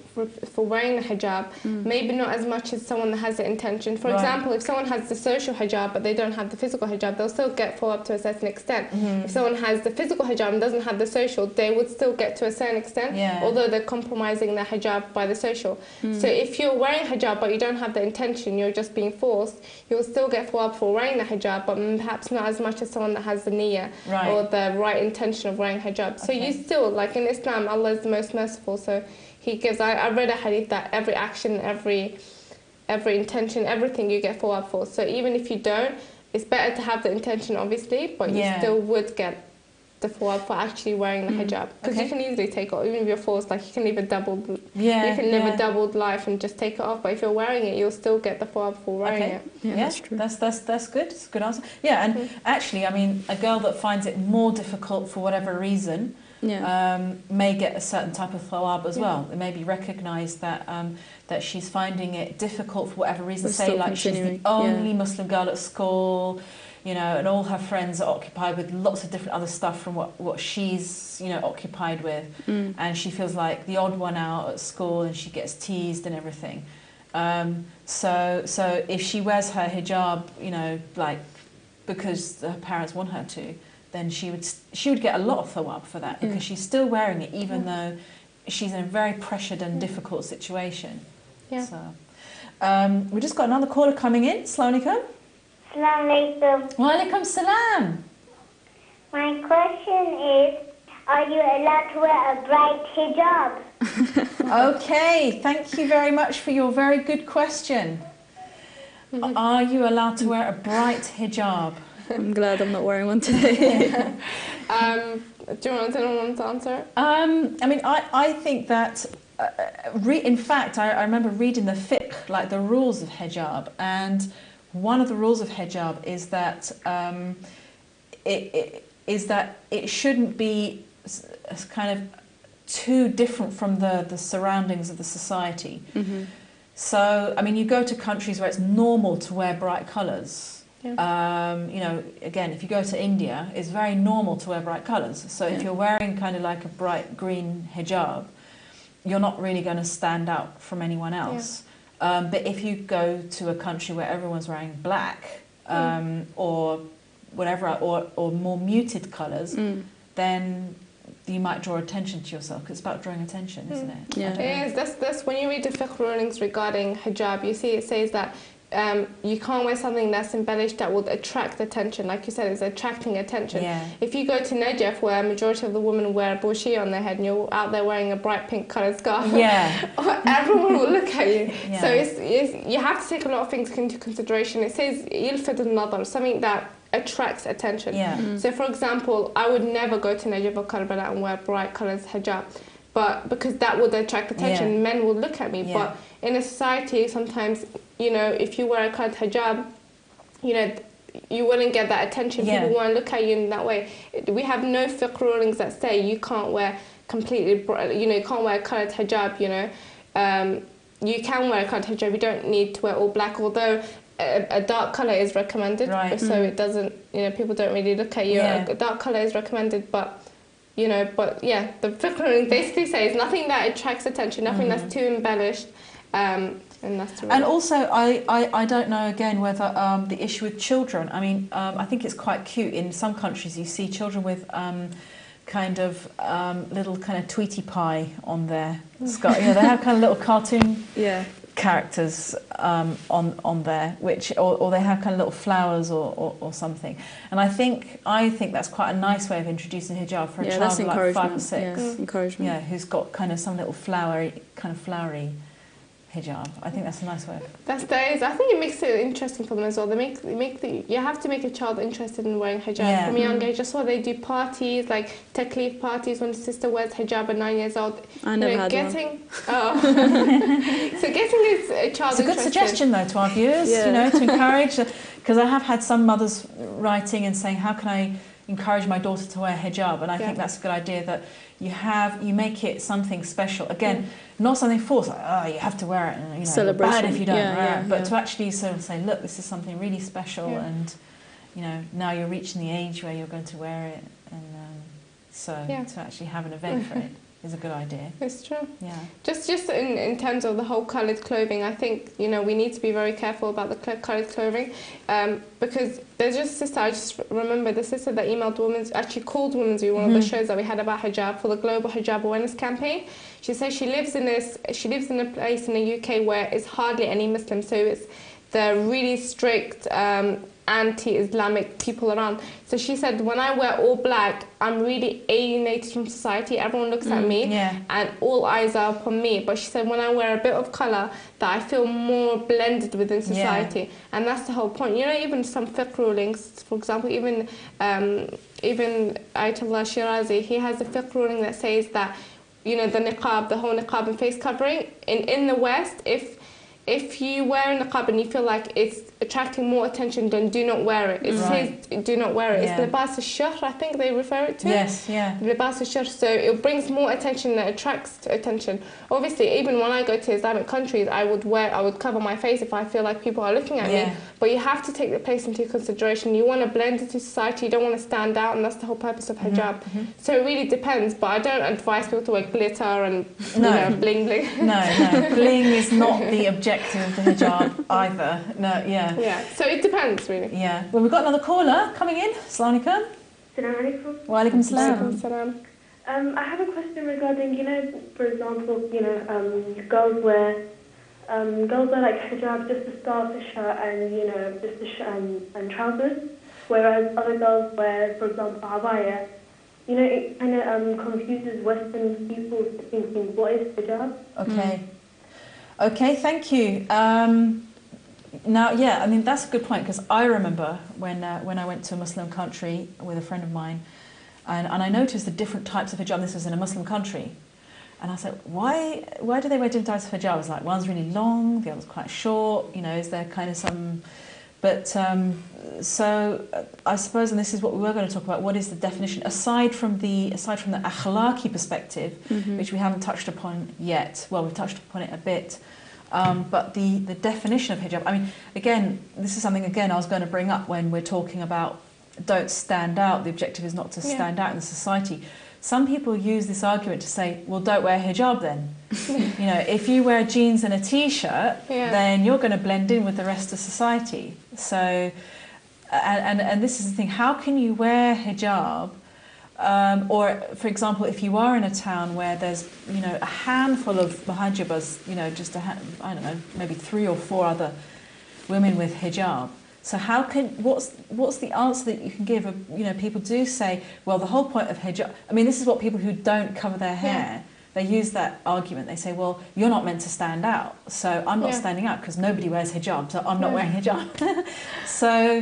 wearing the hijab, maybe not as much as someone that has the intention. For example, if someone has the social hijab but they don't have the physical hijab, they'll still get thawab to a certain extent. If someone has the physical hijab and doesn't have the social, they would still get to a certain extent, although they're compromising their hijab by the social. So if you're wearing hijab but you don't have the intention, you're just being forced, you'll still get thawab for wearing the hijab, but perhaps not as much as someone that has the niyyah or the right intention of wearing hijab. So you still, like in Islam, Allah is the most merciful, so He gives. I read a hadith that every action, every intention, everything you get thawab for. So even if you don't, it's better to have the intention, obviously, but you still would get the thawab for actually wearing the hijab, because you can easily take it off. Even if you're forced, like you can live a doubled, a doubled life and just take it off. But if you're wearing it, you'll still get the thawab for wearing it. Yeah, that's true. That's good. It's a good answer. Yeah, and actually, I mean, a girl that finds it more difficult for whatever reason. May get a certain type of thawab as well. It may be recognised that she's finding it difficult for whatever reason. Say like she's the only Muslim girl at school, and all her friends are occupied with lots of different other stuff from what she's occupied with, and she feels like the odd one out at school, and she gets teased and everything. So if she wears her hijab, like because her parents want her to, then she would get a lot of thawab for that, because she's still wearing it even though she's in a very pressured and difficult situation. Yeah. So we just got another caller coming in. Assalamu alaikum. Assalamu alaikum. Wa alaikum salam. My question is, are you allowed to wear a bright hijab? Okay, thank you very much for your very good question. Are you allowed to wear a bright hijab? I'm glad I'm not wearing one today. Do you want to answer? I mean, I think that, in fact, I remember reading the fiqh, like the rules of hijab, and one of the rules of hijab is that it shouldn't be kind of too different from the surroundings of the society. So, I mean, you go to countries where it's normal to wear bright colours. Again, if you go to India, it's very normal to wear bright colours. So if you're wearing kind of like a bright green hijab, you're not really going to stand out from anyone else. But if you go to a country where everyone's wearing black or whatever, or more muted colours, then you might draw attention to yourself, because it's about drawing attention, isn't it? Yeah, it is. That's when you read the fiqh rulings regarding hijab, you see it says that you can't wear something that's embellished that would attract attention. Like you said, it's attracting attention. Yeah. If you go to Najaf, where a majority of the women wear a bushi on their head, and you're out there wearing a bright pink coloured scarf, everyone will look at you. Yeah. So you have to take a lot of things into consideration. It says يلفت النظر, something that attracts attention. Yeah. So for example, I would never go to Najaf or Karbala and wear bright colours hijab, but because that would attract attention, men will look at me. But in a society, sometimes, you know, if you wear a coloured hijab, you know, you wouldn't get that attention. People won't look at you in that way. We have no fiqh rulings that say you can't wear completely, you know, you can't wear a coloured hijab, you know. You can wear a coloured hijab, you don't need to wear all black, although a dark colour is recommended, so it doesn't, you know, people don't really look at you. A dark colour is recommended, but, you know, the fiqh ruling basically says nothing that attracts attention, nothing that's too embellished, and that's too And also, I don't know, again, whether the issue with children, I mean, I think it's quite cute. In some countries, you see children with kind of little kind of Tweety Pie on their scarf. You know, they have kind of little cartoon characters on there, or they have kind of little flowers or something. And I think that's quite a nice way of introducing hijab for a child like 5 or 6. Yeah, encouragement. Yeah, who's got kind of some little flowery hijab. I think that's a nice way. I think it makes it interesting for them as well. You have to make a child interested in wearing hijab from a young age. That's why they do parties, like taklif parties, when the sister wears hijab at 9 years old. I never had one. So getting a child It's a good suggestion, though, to our viewers, you know, to encourage, because I have had some mothers writing and saying, how can I encourage my daughter to wear hijab? And I think that's a good idea, that you make it something special. Again, not something forced, like, oh, you have to wear it, and, you know, celebration. Bad if you don't wear it. But to actually sort of say, look, this is something really special, and, you know, now you're reaching the age where you're going to wear it, and to actually have an event for it is a good idea. It's true. Yeah. Just in terms of the whole coloured clothing, I think, you know, we need to be very careful about the coloured clothing, because there's just a sister, I just remember the sister that emailed actually called Women's View, one of the shows that we had about hijab, for the Global Hijab Awareness Campaign. She says she lives in a place in the UK where it's hardly any Muslims, so it's the really strict anti-Islamic people around. So she said, when I wear all black, I'm really alienated from society. Everyone looks at me and all eyes are upon me. But she said, when I wear a bit of colour, that I feel more blended within society. And that's the whole point. You know, even some fiqh rulings, for example, even Ayatollah Shirazi, he has a fiqh ruling that says that, you know, the whole niqab and face covering, in the West, if you wear a niqab and you feel like it's attracting more attention, then do not wear it. It says do not wear it. It's libas al-shahr, I think they refer it to. Yes, yeah. Libas al-shahr, so it brings more attention, that attracts attention. Obviously, even when I go to Islamic countries, I would cover my face if I feel like people are looking at me. But you have to take the place into consideration. You want to blend into society, you don't want to stand out, and that's the whole purpose of hijab. So it really depends, but I don't advise people to wear glitter and you know, bling bling. No, bling is not the objective of the hijab either. No, Yeah, so it depends really. Yeah. Well, we've got another caller coming in. Assalamu alaikum. Assalamu alaikum. Wa alaikum salam. I have a question regarding, you know, for example, you know, girls wear like hijab, just a scarf, a shirt, and, you know, just a shirt and trousers, whereas other girls wear, for example, abaya. You know, it kind of confuses Western people thinking, what is hijab? Okay, thank you. Now, I mean, that's a good point, because I remember when I went to a Muslim country with a friend of mine, and I noticed the different types of hijab. This was in a Muslim country. And I said, why do they wear different types of hijab? It's like, one's really long, the other's quite short, you know, is there kind of some... But, so I suppose, and this is what we were going to talk about, what is the definition, aside from the akhlaqi perspective, which we haven't touched upon yet. Well, we've touched upon it a bit. But the definition of hijab, I mean, again, this is something, I was going to bring up when we're talking about don't stand out. The objective is not to stand out in the society. some people use this argument to say, well, don't wear hijab then. You know, if you wear jeans and a t-shirt, then you're going to blend in with the rest of society. So, and this is the thing, how can you wear hijab, or, for example, if you are in a town where there's, you know, a handful of muhajibas, you know, just I don't know, maybe 3 or 4 other women with hijab. So how can, what's the answer that you can give? You know, people do say, well, the whole point of hijab, I mean, this is what people who don't cover their hair, they use that argument. They say, well, you're not meant to stand out, so I'm not standing out because nobody wears hijab, so I'm not wearing hijab. So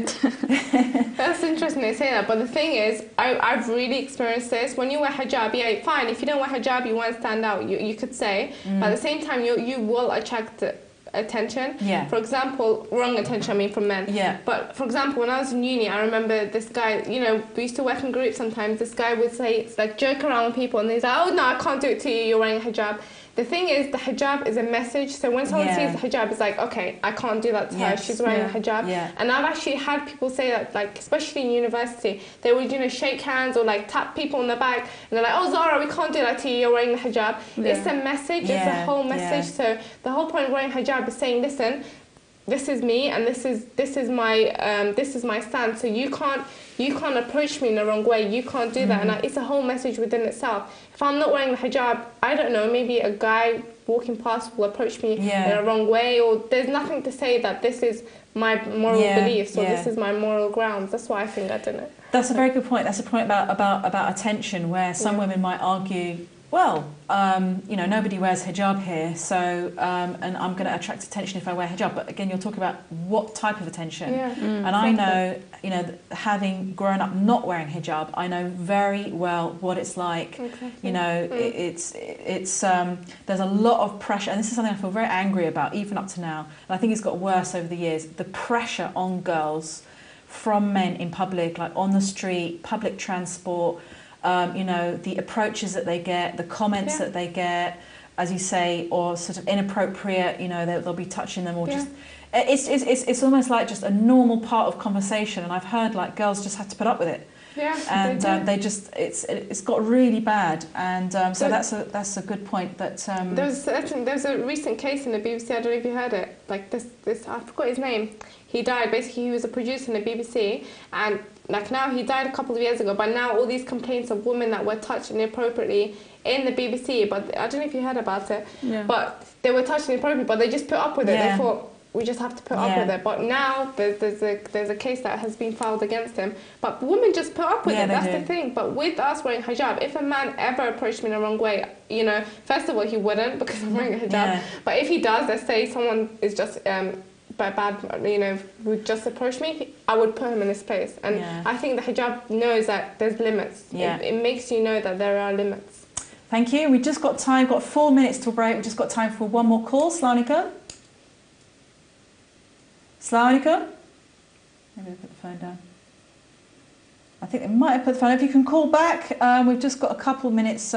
that's interesting they say that, but the thing is, I've really experienced this. When you wear hijab, yeah, fine. If you don't wear hijab, you won't stand out. You could say, but at the same time, you will attract attention. Yeah. For example, wrong attention, I mean, from men. Yeah. But for example, when I was in uni, I remember this guy, you know, we used to work in groups sometimes. This guy would say, it's like joke around with people, and he's like, oh no, I can't do it to you, you're wearing a hijab. The thing is, the hijab is a message. So when someone sees the hijab, it's like, okay, I can't do that to her. She's wearing a hijab. Yeah. And I've actually had people say that, like, especially in university, they would, you know, shake hands or like tap people on the back, and they're like, oh Zahra, we can't do that to you. You're wearing the hijab. Yeah. It's a message. It's a whole message. So the whole point of wearing hijab is saying, listen, this is me, and this is my stand. So you can't approach me in the wrong way. You can't do that, and it's a whole message within itself. If I'm not wearing the hijab, I don't know, maybe a guy walking past will approach me in the wrong way, or there's nothing to say that this is my moral beliefs or this is my moral grounds. That's why I think I did it. That's a very good point. That's a point about attention, where some women might argue, well, you know, nobody wears hijab here, so and I'm going to attract attention if I wear hijab. But again, you're talking about what type of attention. Yeah. And I know, you know, having grown up not wearing hijab, I know very well what it's like. Exactly. You know, it's there's a lot of pressure, and this is something I feel very angry about, even up to now. And I think it's got worse over the years. The pressure on girls from men in public, like on the street, public transport. You know, the approaches that they get, the comments that they get, as you say, or sort of inappropriate, you know, they'll be touching them, or just, it's almost like just a normal part of conversation. And I've heard like girls just have to put up with it. Yeah, and they just, it's got really bad, and so that's a good point. That there's a recent case in the BBC. I don't know if you heard it. Like this I forgot his name. He died. Basically, he was a producer in the BBC, and like now he died a couple of years ago. But now all these complaints of women that were touched inappropriately in the BBC. But I don't know if you heard about it. Yeah. But they were touched inappropriately, but they just put up with it. They thought, we just have to put up with it. But now there's a case that has been filed against him. But women just put up with it. That's the thing. But with us wearing hijab, if a man ever approached me in the wrong way, you know, first of all, he wouldn't, because I'm wearing a hijab. Yeah. But if he does, let's say someone is just bad, you know, would just approach me, I would put him in his place. And I think the hijab knows that there's limits. Yeah. It makes you know that there are limits. Thank you. We've just got time. Got 4 minutes to break. We've just got time for one more call. Assalamu alaikum. Assalamu alaikum. Maybe they put the phone down. I think they might have put the phone. If you can call back, we've just got a couple of minutes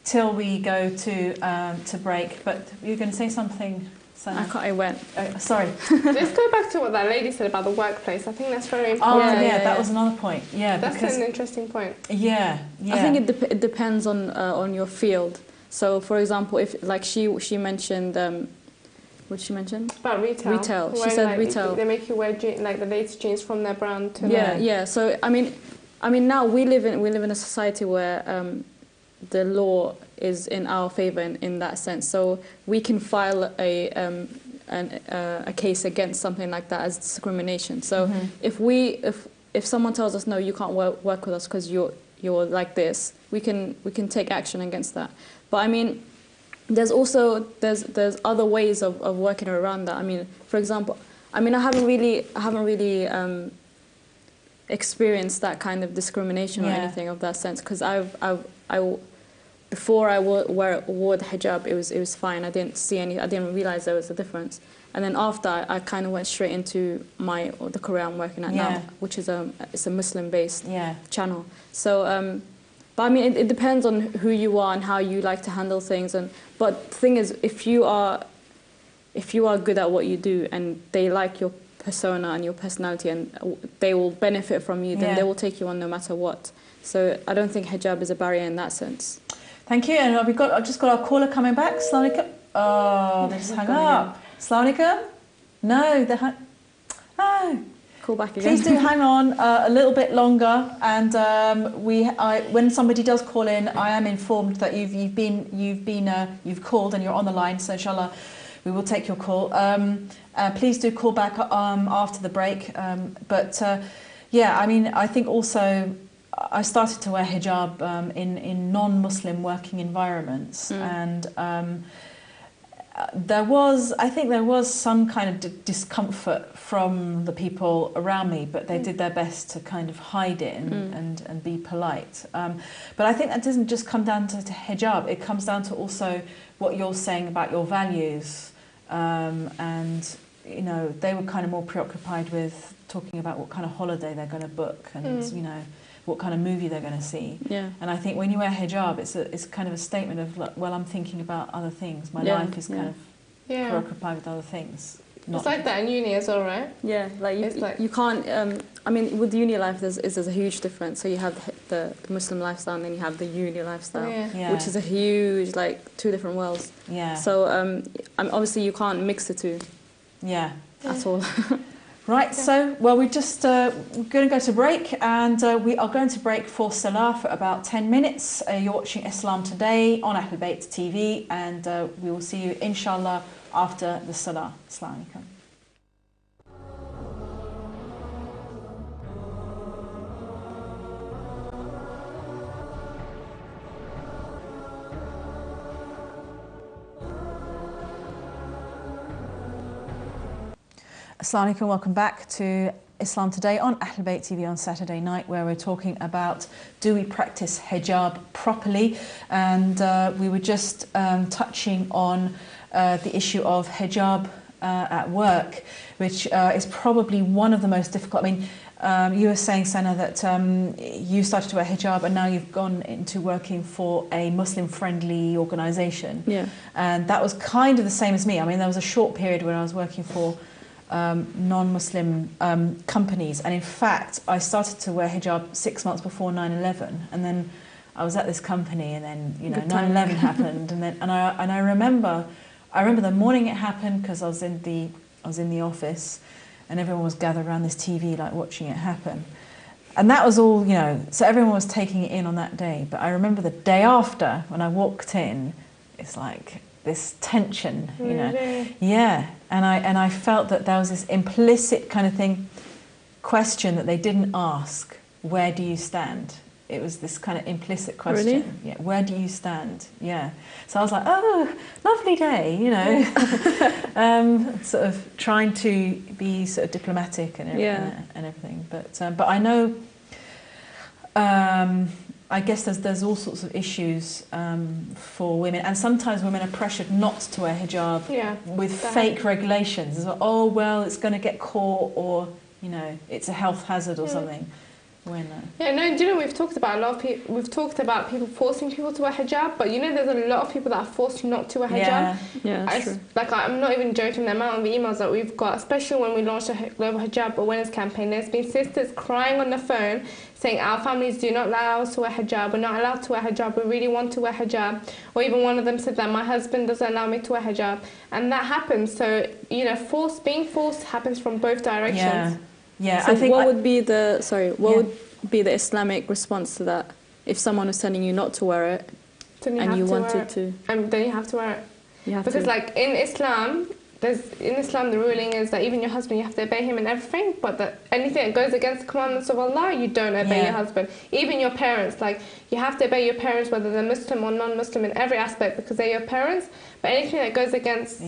till we go to break. But you're going to say something. I went. Sorry. Let's go back to what that lady said about the workplace. I think that's very important. Oh, yeah, that was another point. Yeah, that's an interesting point. Yeah. I think it depends on your field. So, for example, if like she mentioned, what she mentioned about retail. Retail. She said like, retail. They make you wear like the latest jeans from their brand. To yeah. So I mean, now we live in a society where the law is in our favour in that sense. So we can file a case against something like that as discrimination. So if someone tells us no, you can't work with us because you're like this, we can take action against that. But I mean, there's other ways of working around that. I mean, for example, I haven't really experienced that kind of discrimination or anything of that sense, because before I wore the hijab, it was fine. I didn't realize there was a difference. And then after, I kind of went straight into the career I'm working at now, which is it's a Muslim-based channel. So, but I mean, it depends on who you are and how you like to handle things. But the thing is, if you are good at what you do and they like your persona and your personality, and they will benefit from you, then they will take you on no matter what. So I don't think hijab is a barrier in that sense. Thank you. And I've just got our caller coming back. Assalamu alaikum. Oh, they just hung up. Assalamu alaikum. No, they hung. Oh. Call back again. Please do hang on a little bit longer, and when somebody does call in, I am informed that you've called and you're on the line. So inshallah, we will take your call. Please do call back after the break. Yeah, I mean, I think also I started to wear hijab in non-Muslim working environments, and I think there was some kind of discomfort from the people around me, but they did their best to kind of hide it and be polite. But I think that doesn't just come down to hijab, it comes down to also what you're saying about your values. And, you know, they were kind of more preoccupied with talking about what kind of holiday they're going to book and, you know, what kind of movie they're going to see. Yeah. And I think when you wear hijab, it's kind of a statement of, like, well, I'm thinking about other things. My life is kind of preoccupied with other things. It's like that in uni as well, right? Yeah, like you can't. I mean, with uni life, there's a huge difference. So you have the Muslim lifestyle, and then you have the uni lifestyle, which is a huge, like, two different worlds. Yeah. So obviously you can't mix the two. Yeah. At all. Right, so, well, we're going to go to break, and we are going to break for Salah for about 10 minutes. You're watching Islam Today on Ahl Bayt TV, and we will see you, inshallah, after the Salah. Assalamu alaikum. Assalamu alaikum, welcome back to Islam Today on Ahl Bayt TV on Saturday night, where we're talking about, do we practice hijab properly? And we were just touching on the issue of hijab at work, which is probably one of the most difficult. I mean, you were saying, Sana, that you started to wear hijab and now you've gone into working for a Muslim-friendly organisation. Yeah. And that was kind of the same as me. I mean, there was a short period when I was working for non-Muslim companies, and in fact I started to wear hijab 6 months before 9/11, and then I was at this company, and then 9/11 happened, and I remember the morning it happened, because I was in the office, and everyone was gathered around this TV, like, watching it happen, and that was all, so everyone was taking it in on that day. But I remember the day after, when I walked in, it's like this tension, yeah, and I felt that there was this implicit kind of question that they didn't ask. Where do you stand? It was this kind of implicit question. Really? Yeah, where do you stand? Yeah. So I was like, oh, lovely day, sort of trying to be sort of diplomatic and everything. But I know. I guess there's all sorts of issues for women, and sometimes women are pressured not to wear hijab with fake regulations. It's like, oh, well, it's going to get caught, or it's a health hazard or something. When we've talked about we've talked about people forcing people to wear hijab, but there's a lot of people that are forced not to wear hijab. Yeah, that's true. Like, I'm not even joking, the amount of emails that we've got, especially when we launched a global hijab awareness campaign. There's been sisters crying on the phone saying, our families do not allow us to wear hijab, we're not allowed to wear hijab, we really want to wear hijab. Or even one of them said that my husband doesn't allow me to wear hijab, and that happens. So being forced happens from both directions. Yeah, so I think what would be the Islamic response to that? If someone was telling you not to wear it, and you wanted to, then you have to wear it. Because like in Islam, the ruling is that even your husband, you have to obey him in everything, but that anything that goes against the commandments of Allah, you don't obey your husband. Even your parents, like, you have to obey your parents, whether they're Muslim or non-Muslim, in every aspect, because they're your parents. But anything that goes against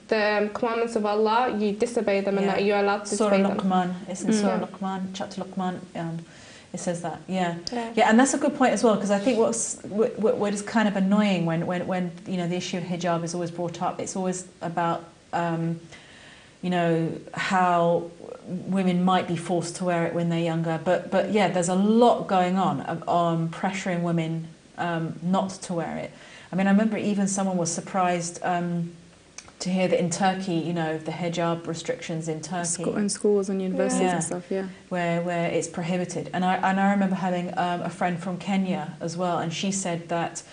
the commandments of Allah, you disobey them, and that you're allowed to disobey them. Luqman, it's in Surah Luqman, chapter Luqman. It says that, and that's a good point as well, because I think what is kind of annoying when the issue of hijab is always brought up. It's always about how women might be forced to wear it when they're younger, but there's a lot going on pressuring women not to wear it. I mean, I remember even someone was surprised to hear that in Turkey, you know, the hijab restrictions in Turkey, in schools and universities and stuff, where it's prohibited. And I remember having a friend from Kenya as well, and she said that.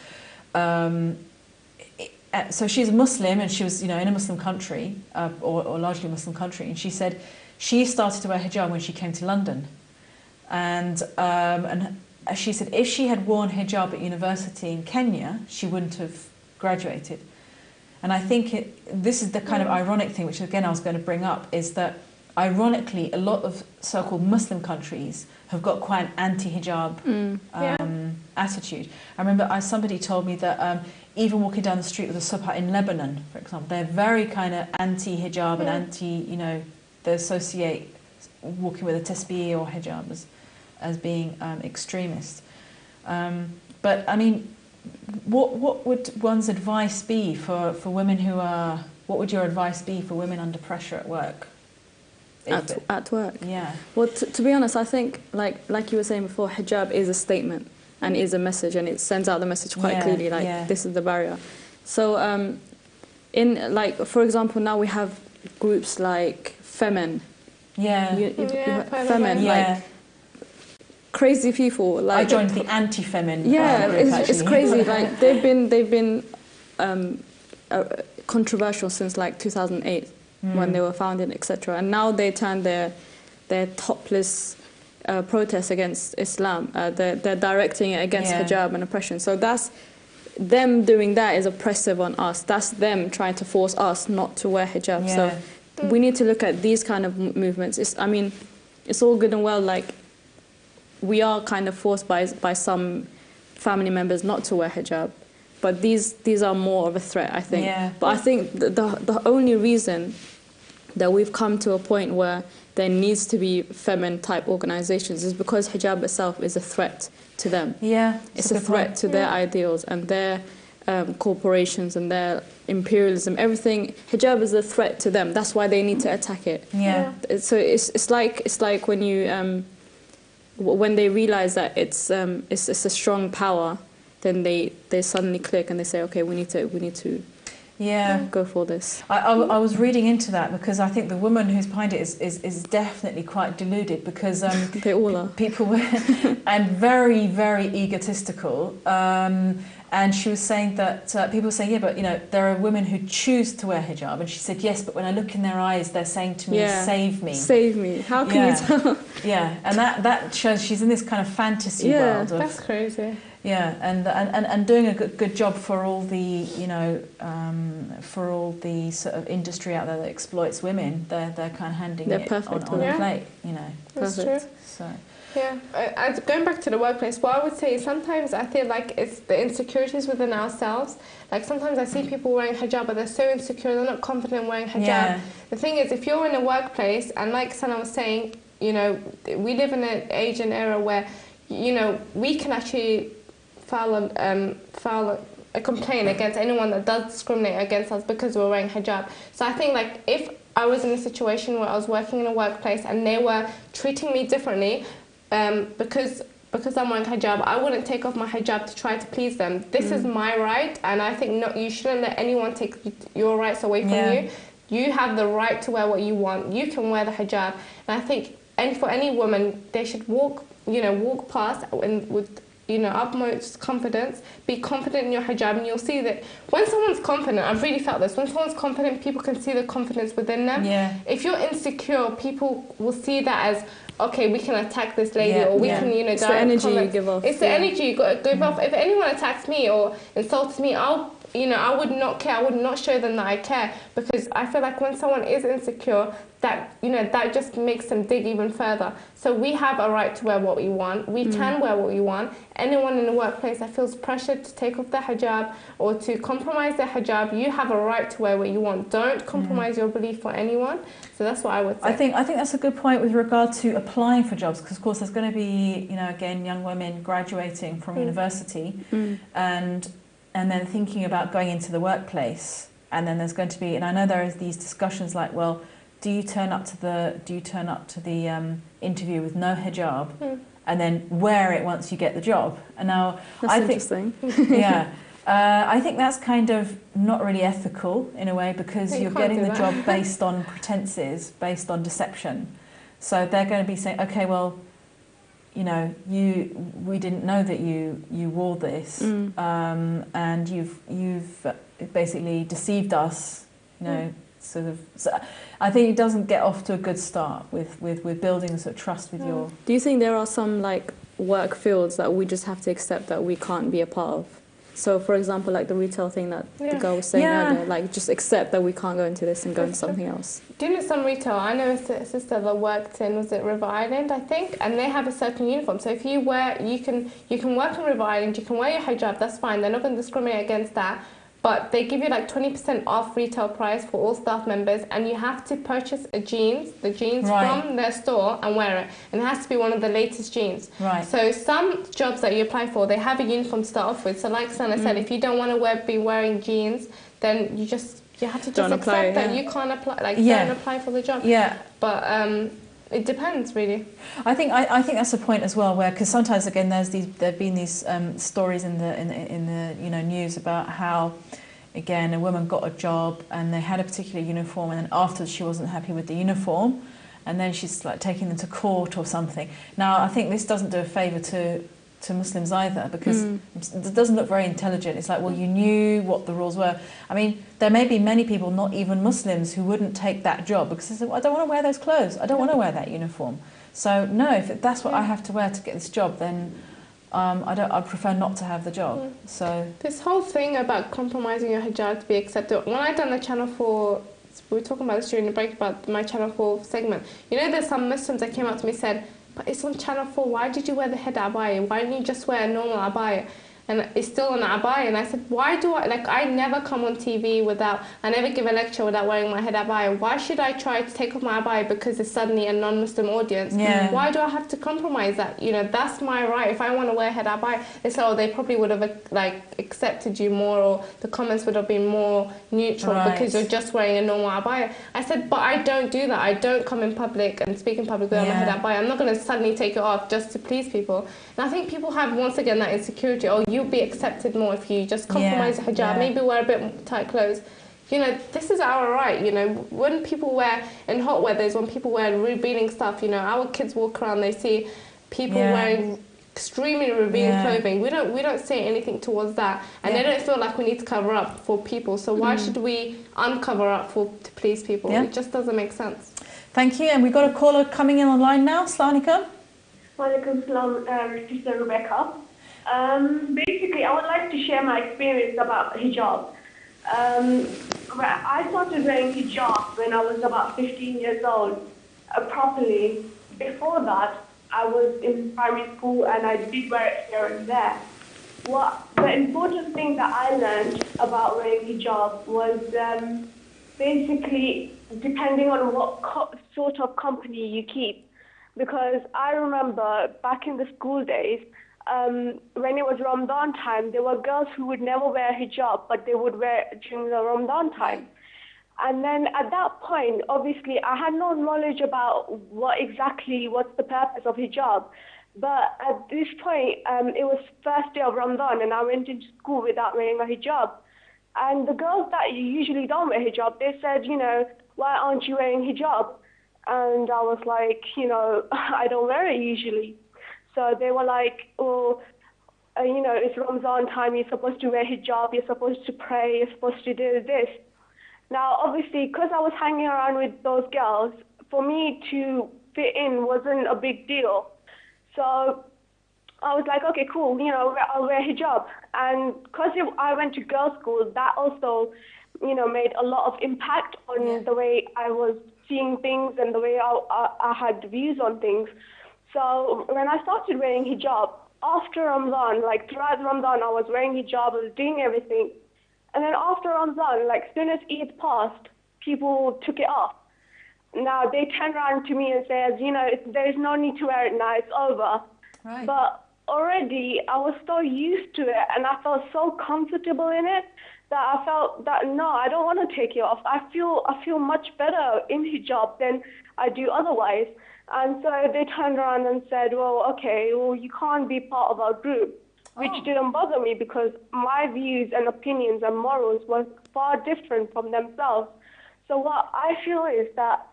So she's a Muslim, and she was, you know, in a Muslim country, or largely Muslim country, and she said she started to wear hijab when she came to London, and she said if she had worn hijab at university in Kenya, she wouldn't have graduated. And I think this is the kind of ironic thing, which again I was going to bring up, is that ironically a lot of so-called Muslim countries have got quite an anti-hijab attitude. I remember somebody told me that even walking down the street with a subha in Lebanon, for example, they're very kind of anti-hijab and anti, you know, they associate walking with a tasbih or hijab as being extremist. But I mean, what would one's advice be for women who are, what would your advice be for women under pressure at work? At work? Yeah. Well, to be honest, I think, like you were saying before, hijab is a statement and is a message, and it sends out the message quite clearly, like this is the barrier. So in, like, for example, now we have groups like Femen. Femen, like crazy people. Like, I joined the anti-Femen. It's crazy. Like they've been controversial since like 2008 when they were founded, etc. And now they turn their topless protests against Islam. They're directing it against hijab and oppression. So that's them doing that is oppressive on us. That's them trying to force us not to wear hijab. So we need to look at these kind of movements. I mean, it's all good and well, like, we are kind of forced by some family members not to wear hijab, but these are more of a threat, I think. But I think the only reason that we've come to a point where there needs to be feminine type organizations is because hijab itself is a threat to them. It's a threat to their ideals and their corporations and their imperialism, everything. Hijab is a threat to them. That's why they need to attack it. So it's like when you when they realize that it's a strong power, then they suddenly click and they say, okay, we need to go for this. I was reading into that because I think the woman who's behind it is definitely quite deluded, because they all are. People were and very, very egotistical. And she was saying that people say, yeah, but you know, there are women who choose to wear hijab, and she said, yes, but when I look in their eyes, they're saying to me, save me. Save me. How can you tell? And that shows she's in this kind of fantasy world. That's crazy. And doing a good job for all the, you know, for all the sort of industry out there that exploits women. They're kind of handing it on a plate, you know. That's true. So. Going back to the workplace, what I would say is sometimes I feel like it's the insecurities within ourselves. Like sometimes I see people wearing hijab, but they're so insecure, they're not confident wearing hijab. The thing is, if you're in a workplace, and like Sana was saying, you know, we live in an age and era where, you know, we can actually file a complaint against anyone that does discriminate against us because we're wearing hijab. So I think, like, if I was in a situation where I was working in a workplace and they were treating me differently, because I'm wearing hijab, I wouldn't take off my hijab to try to please them. This is my right, and I think you shouldn't let anyone take your rights away from you. You have the right to wear what you want. You can wear the hijab, and I think, and for any woman, they should walk past with utmost confidence. Be confident in your hijab, and you'll see that when someone's confident, I've really felt this, when someone's confident, people can see the confidence within them. If you're insecure, people will see that as, okay, we can attack this lady, or we can, you know, it's the energy you give off. It's the energy you got to give off. If anyone attacks me or insults me, I would not care. I would not show them that I care, because I feel like when someone is insecure, that, you know, that just makes them dig even further. So we have a right to wear what we want. We can wear what we want. Anyone in the workplace that feels pressured to take off their hijab or to compromise their hijab, you have a right to wear what you want. Don't compromise your belief for anyone. So that's what I would say. I think that's a good point with regard to applying for jobs, because of course there's going to be, you know, again, young women graduating from university and then thinking about going into the workplace, and then there's going to be, and I know there is these discussions like, well, do you turn up to the interview with no hijab and then wear it once you get the job? And now that's interesting. I think that's kind of not really ethical in a way, because you're getting the job based on pretenses, based on deception. So they're going to be saying, okay, well, you know, we didn't know that you wore this, and you've basically deceived us, you know, sort of. So I think it doesn't get off to a good start with building a sort of trust with your. Do you think there are some like work fields that we just have to accept that we can't be a part of? So, for example, like the retail thing that the girl was saying earlier, like just accept that we can't go into this and go into something else. Do you know some retail? I know a sister that worked in, was it River Island, I think, and they have a certain uniform. So if you wear, you can work in River Island, you can wear your hijab, that's fine. They're not going to discriminate against that. But they give you like 20% off retail price for all staff members, and you have to purchase the jeans from their store and wear it. And it has to be one of the latest jeans. Right. So some jobs that you apply for, they have a uniform to start off with. So like Sana said, if you don't want to be wearing jeans, then you have to just accept that you can't apply, don't apply for the job. Yeah. But it depends, really. I think that's a point as well, where because sometimes again there've been these stories in the you know news about how again a woman got a job and they had a particular uniform, and then afterwards she wasn't happy with the uniform, and then she's like taking them to court or something. Now I think this doesn't do a favour to Muslims either, because it doesn't look very intelligent. It's like, well, you knew what the rules were. I mean, there may be many people, not even Muslims, who wouldn't take that job because they say, well, I don't want to wear those clothes. I don't want to wear that uniform. So no, if that's what I have to wear to get this job, then I'd prefer not to have the job. So this whole thing about compromising your hijab to be accepted. When I done the Channel 4, we were talking about this during the break about my Channel 4 segment. You know, there's some Muslims that came up to me and said, but it's on Channel 4, why did you wear the head abaya? Why didn't you just wear a normal abaya? And it's still an abaya. And I said, why do I never come on TV I never give a lecture without wearing my head abaya. Why should I try to take off my abaya because it's suddenly a non-Muslim audience? Yeah. Why do I have to compromise that? You know, that's my right. If I want to wear head abaya, they said, they probably would have accepted you more, or the comments would have been more neutral because you're just wearing a normal abaya. I said, but I don't do that. I don't come in public and speak in public without my head abaya. I'm not going to suddenly take it off just to please people. And I think people have, once again, that insecurity. Oh, you'll be accepted more if you just compromise the hijab, maybe wear a bit tight clothes. You know, this is our right, you know. When people wear, in hot weathers, when people wear revealing stuff, you know, our kids walk around, they see people wearing extremely revealing clothing. We don't say anything towards that, and they don't feel like we need to cover up for people. So why should we uncover up to please people? It just doesn't make sense. Thank you, and we've got a caller coming in online now. Assalamu alaikum. Walaikum salam, Sister Rebecca. Basically, I would like to share my experience about hijab. I started wearing hijab when I was about 15 years old, properly. Before that, I was in primary school and I did wear it here and there. The important thing that I learned about wearing hijab was basically depending on what sort of company you keep. Because I remember back in the school days, when it was Ramadan time, there were girls who would never wear hijab, but they would wear it during the Ramadan time. And then at that point, obviously, I had no knowledge about what's the purpose of hijab. But at this point, it was first day of Ramadan, and I went into school without wearing a hijab. And the girls that usually don't wear hijab, they said, you know, why aren't you wearing hijab? And I was like, you know, I don't wear it usually. So they were like, oh, you know, it's Ramadan time, you're supposed to wear hijab, you're supposed to pray, you're supposed to do this. Now, obviously, because I was hanging around with those girls, for me to fit in wasn't a big deal. So I was like, okay, cool, you know, I'll wear hijab. And because I went to girls' school, that also, you know, made a lot of impact on the way I was seeing things and the way I had views on things. So when I started wearing hijab, after Ramadan, like throughout Ramadan, I was wearing hijab, I was doing everything. And then after Ramadan, like as soon as Eid passed, people took it off. Now they turn around to me and says, you know, there is no need to wear it now, it's over. Right. But already I was so used to it and I felt so comfortable in it that I felt that no, I don't want to take it off. I feel much better in hijab than I do otherwise. And so they turned around and said, well, okay, well, you can't be part of our group. which didn't bother me because my views and opinions and morals was far different from themselves. So what I feel is that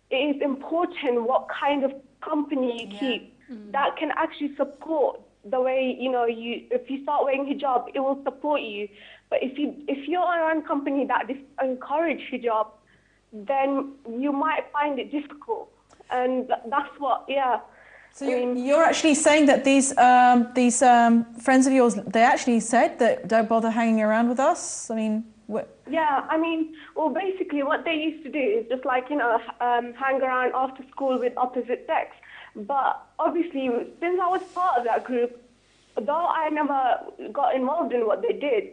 it is important what kind of company you keep that can actually support the way, you know, if you start wearing hijab, it will support you. But if you're around company that encourage hijab, then you might find it difficult. And that's what, So you're actually saying that these friends of yours, they actually said that don't bother hanging around with us? I mean, yeah, I mean, well, basically what they used to do is just like, you know, hang around after school with opposite sex. But obviously, since I was part of that group, though I never got involved in what they did,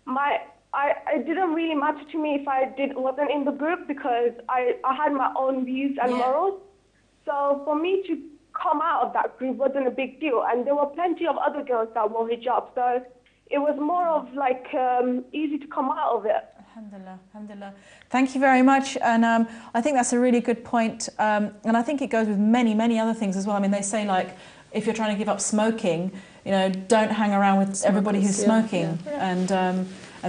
it didn't really matter to me if I wasn't in the group because I had my own views and morals. So for me to come out of that group wasn't a big deal. And there were plenty of other girls that wore hijab. So it was more of like easy to come out of it. Alhamdulillah, alhamdulillah. Thank you very much. And I think that's a really good point. And I think it goes with many, many other things as well. I mean, they say like, if you're trying to give up smoking, you know, don't hang around with everybody who's smoking and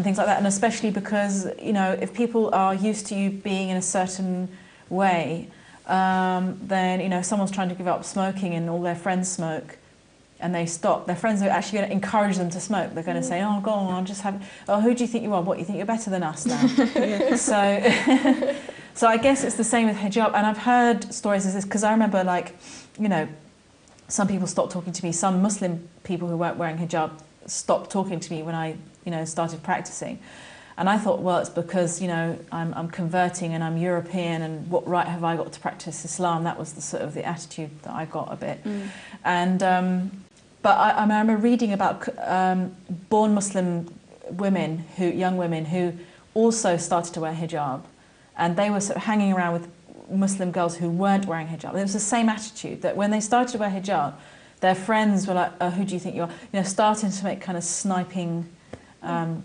things like that. And especially because, you know, if people are used to you being in a certain way, then, you know, if someone's trying to give up smoking and all their friends smoke, and they stop, their friends are actually going to encourage them to smoke. They're going to say, oh, go on, just have... Oh, who do you think you are? What, you think you're better than us now? So I guess it's the same with hijab. And I've heard stories of this, because I remember, like, you know, some people stopped talking to me. Some Muslim people who weren't wearing hijab stopped talking to me when I, you know, started practicing. And I thought, well, it's because, you know, I'm converting and I'm European and what right have I got to practice Islam? That was the sort of the attitude that I got a bit. And... But I remember reading about born Muslim women, young women who also started to wear hijab, and they were sort of hanging around with Muslim girls who weren't wearing hijab. It was the same attitude that when they started to wear hijab, their friends were like, "Oh, who do you think you are?" You know, starting to make kind of sniping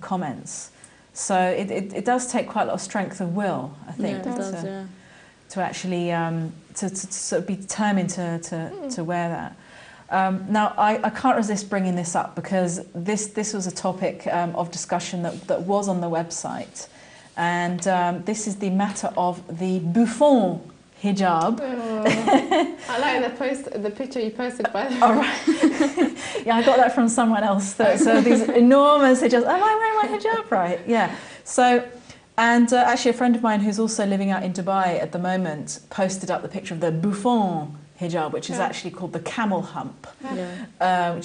comments. So it does take quite a lot of strength of will, I think, to actually to sort of be determined to wear that. Now, I can't resist bringing this up because this was a topic of discussion that was on the website. And this is the matter of the bouffant hijab. Oh, I like the picture you posted, by the way. Oh, right. Yeah, I got that from someone else. So these enormous hijabs. Am I wearing my hijab right? Yeah. So, and actually a friend of mine who's also living out in Dubai at the moment posted up the picture of the bouffant hijab, which is actually called the camel hump, which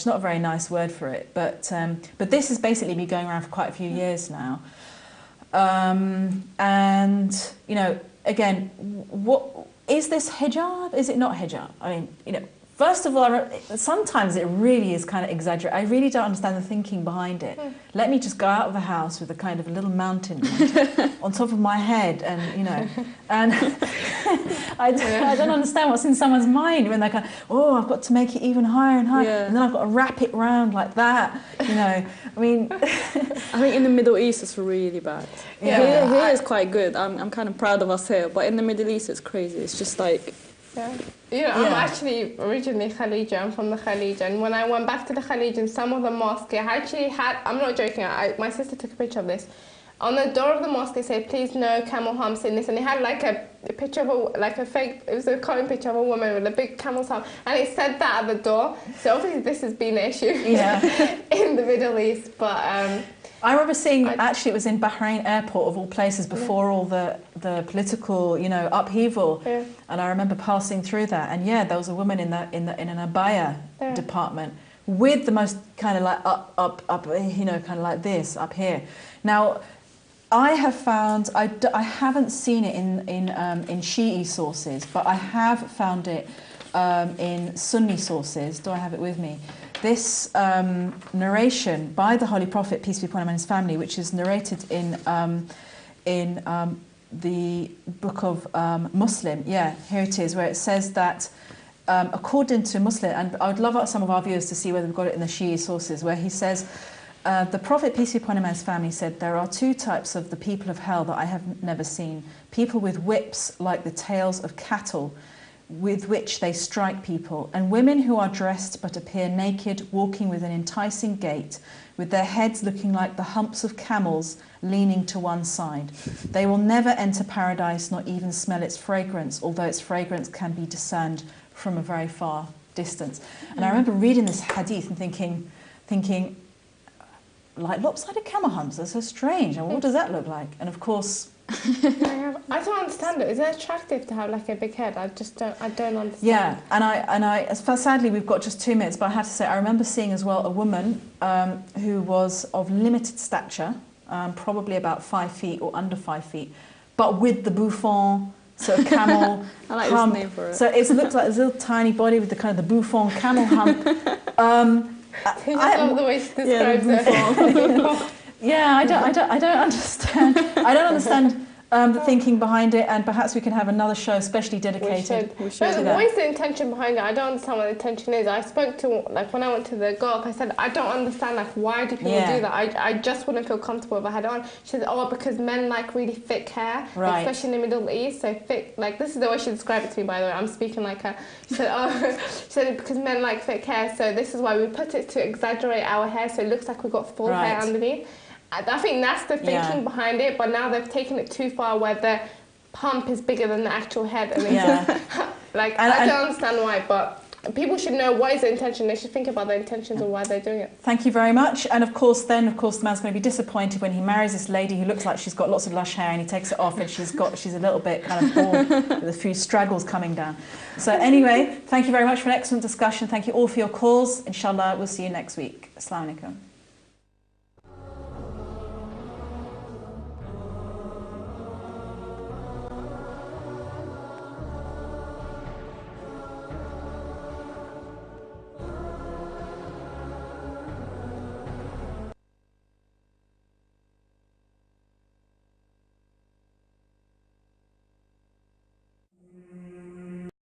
is not a very nice word for it, but this has basically been going around for quite a few years now, and you know, again, what is this hijab? Is it not hijab? I mean, you know, first of all, sometimes it really is kind of exaggerated. I really don't understand the thinking behind it. Let me just go out of the house with a kind of a little mountain on top of my head, and you know, and I don't understand what's in someone's mind when they're kind of, oh, I've got to make it even higher and higher, and then I've got to wrap it round like that. You know, I mean, I think in the Middle East it's really bad. Here is quite good. I'm kind of proud of us here, but in the Middle East it's crazy. It's just like. You know, I'm actually originally Khalija. I'm from the Khalij, and when I went back to the Khalij in some of the mosques, I actually had, I'm not joking, my sister took a picture of this. On the door of the mosque, it said, please no camel humps in this, and it had like a picture of a fake, it was a clone picture of a woman with a big camel's hump, and it said that at the door, so obviously this has been an issue in the Middle East, but... I remember seeing, actually it was in Bahrain airport of all places before all the political, you know, upheaval, and I remember passing through that, and there was a woman in an abaya department with the most kind of like up, you know, kind of like this up here. Now, I have found, I haven't seen it in Shi'i sources, but I have found it in Sunni sources. Do I have it with me? This narration by the Holy Prophet, peace be upon him and his family, which is narrated in the book of Muslim. Yeah, here it is, where it says that according to Muslim, and I would love some of our viewers to see whether we've got it in the Shi'i sources, where he says, the Prophet, peace be upon him and his family, said, there are two types of the people of hell that I have never seen. People with whips like the tails of cattle, with which they strike people, and women who are dressed but appear naked, walking with an enticing gait, with their heads looking like the humps of camels leaning to one side. They will never enter paradise, nor even smell its fragrance, although its fragrance can be discerned from a very far distance. And I remember reading this hadith and thinking, like lopsided camel humps, they're so strange. And what does that look like? And of course, I don't understand it. Is it attractive to have like a big head? I don't understand. Yeah, and sadly we've got just 2 minutes, but I have to say I remember seeing as well a woman who was of limited stature, probably about 5 feet or under 5 feet, but with the bouffant sort of camel I like hump. this name for it. So it looks like this little tiny body with the kind of the bouffant camel hump. I love the way she describes it. Yeah, I don't understand. I don't understand the thinking behind it, and perhaps we can have another show especially dedicated We should. to that. What is the intention behind it? I don't understand what the intention is. I spoke to, like, when I went to the Gulf, I said, I don't understand, like, why do people do that? I just wouldn't feel comfortable if I had it on. She said, oh, because men like really thick hair, right, especially in the Middle East, so thick, like, this is the way she described it to me, by the way, I'm speaking like her. She said, oh, she said, because men like thick hair, so this is why we put it to exaggerate our hair, so it looks like we've got full hair underneath. I think that's the thinking behind it, but now they've taken it too far where the pump is bigger than the actual head. And like, I don't understand why, but people should know what is the intention. They should think about the intentions of why they're doing it. Thank you very much. And of course, the man's going to be disappointed when he marries this lady who looks like she's got lots of lush hair, and he takes it off and she's a little bit kind of bald with a few straggles coming down. So anyway, thank you very much for an excellent discussion. Thank you all for your calls. Inshallah, we'll see you next week. Assalamu alaikum.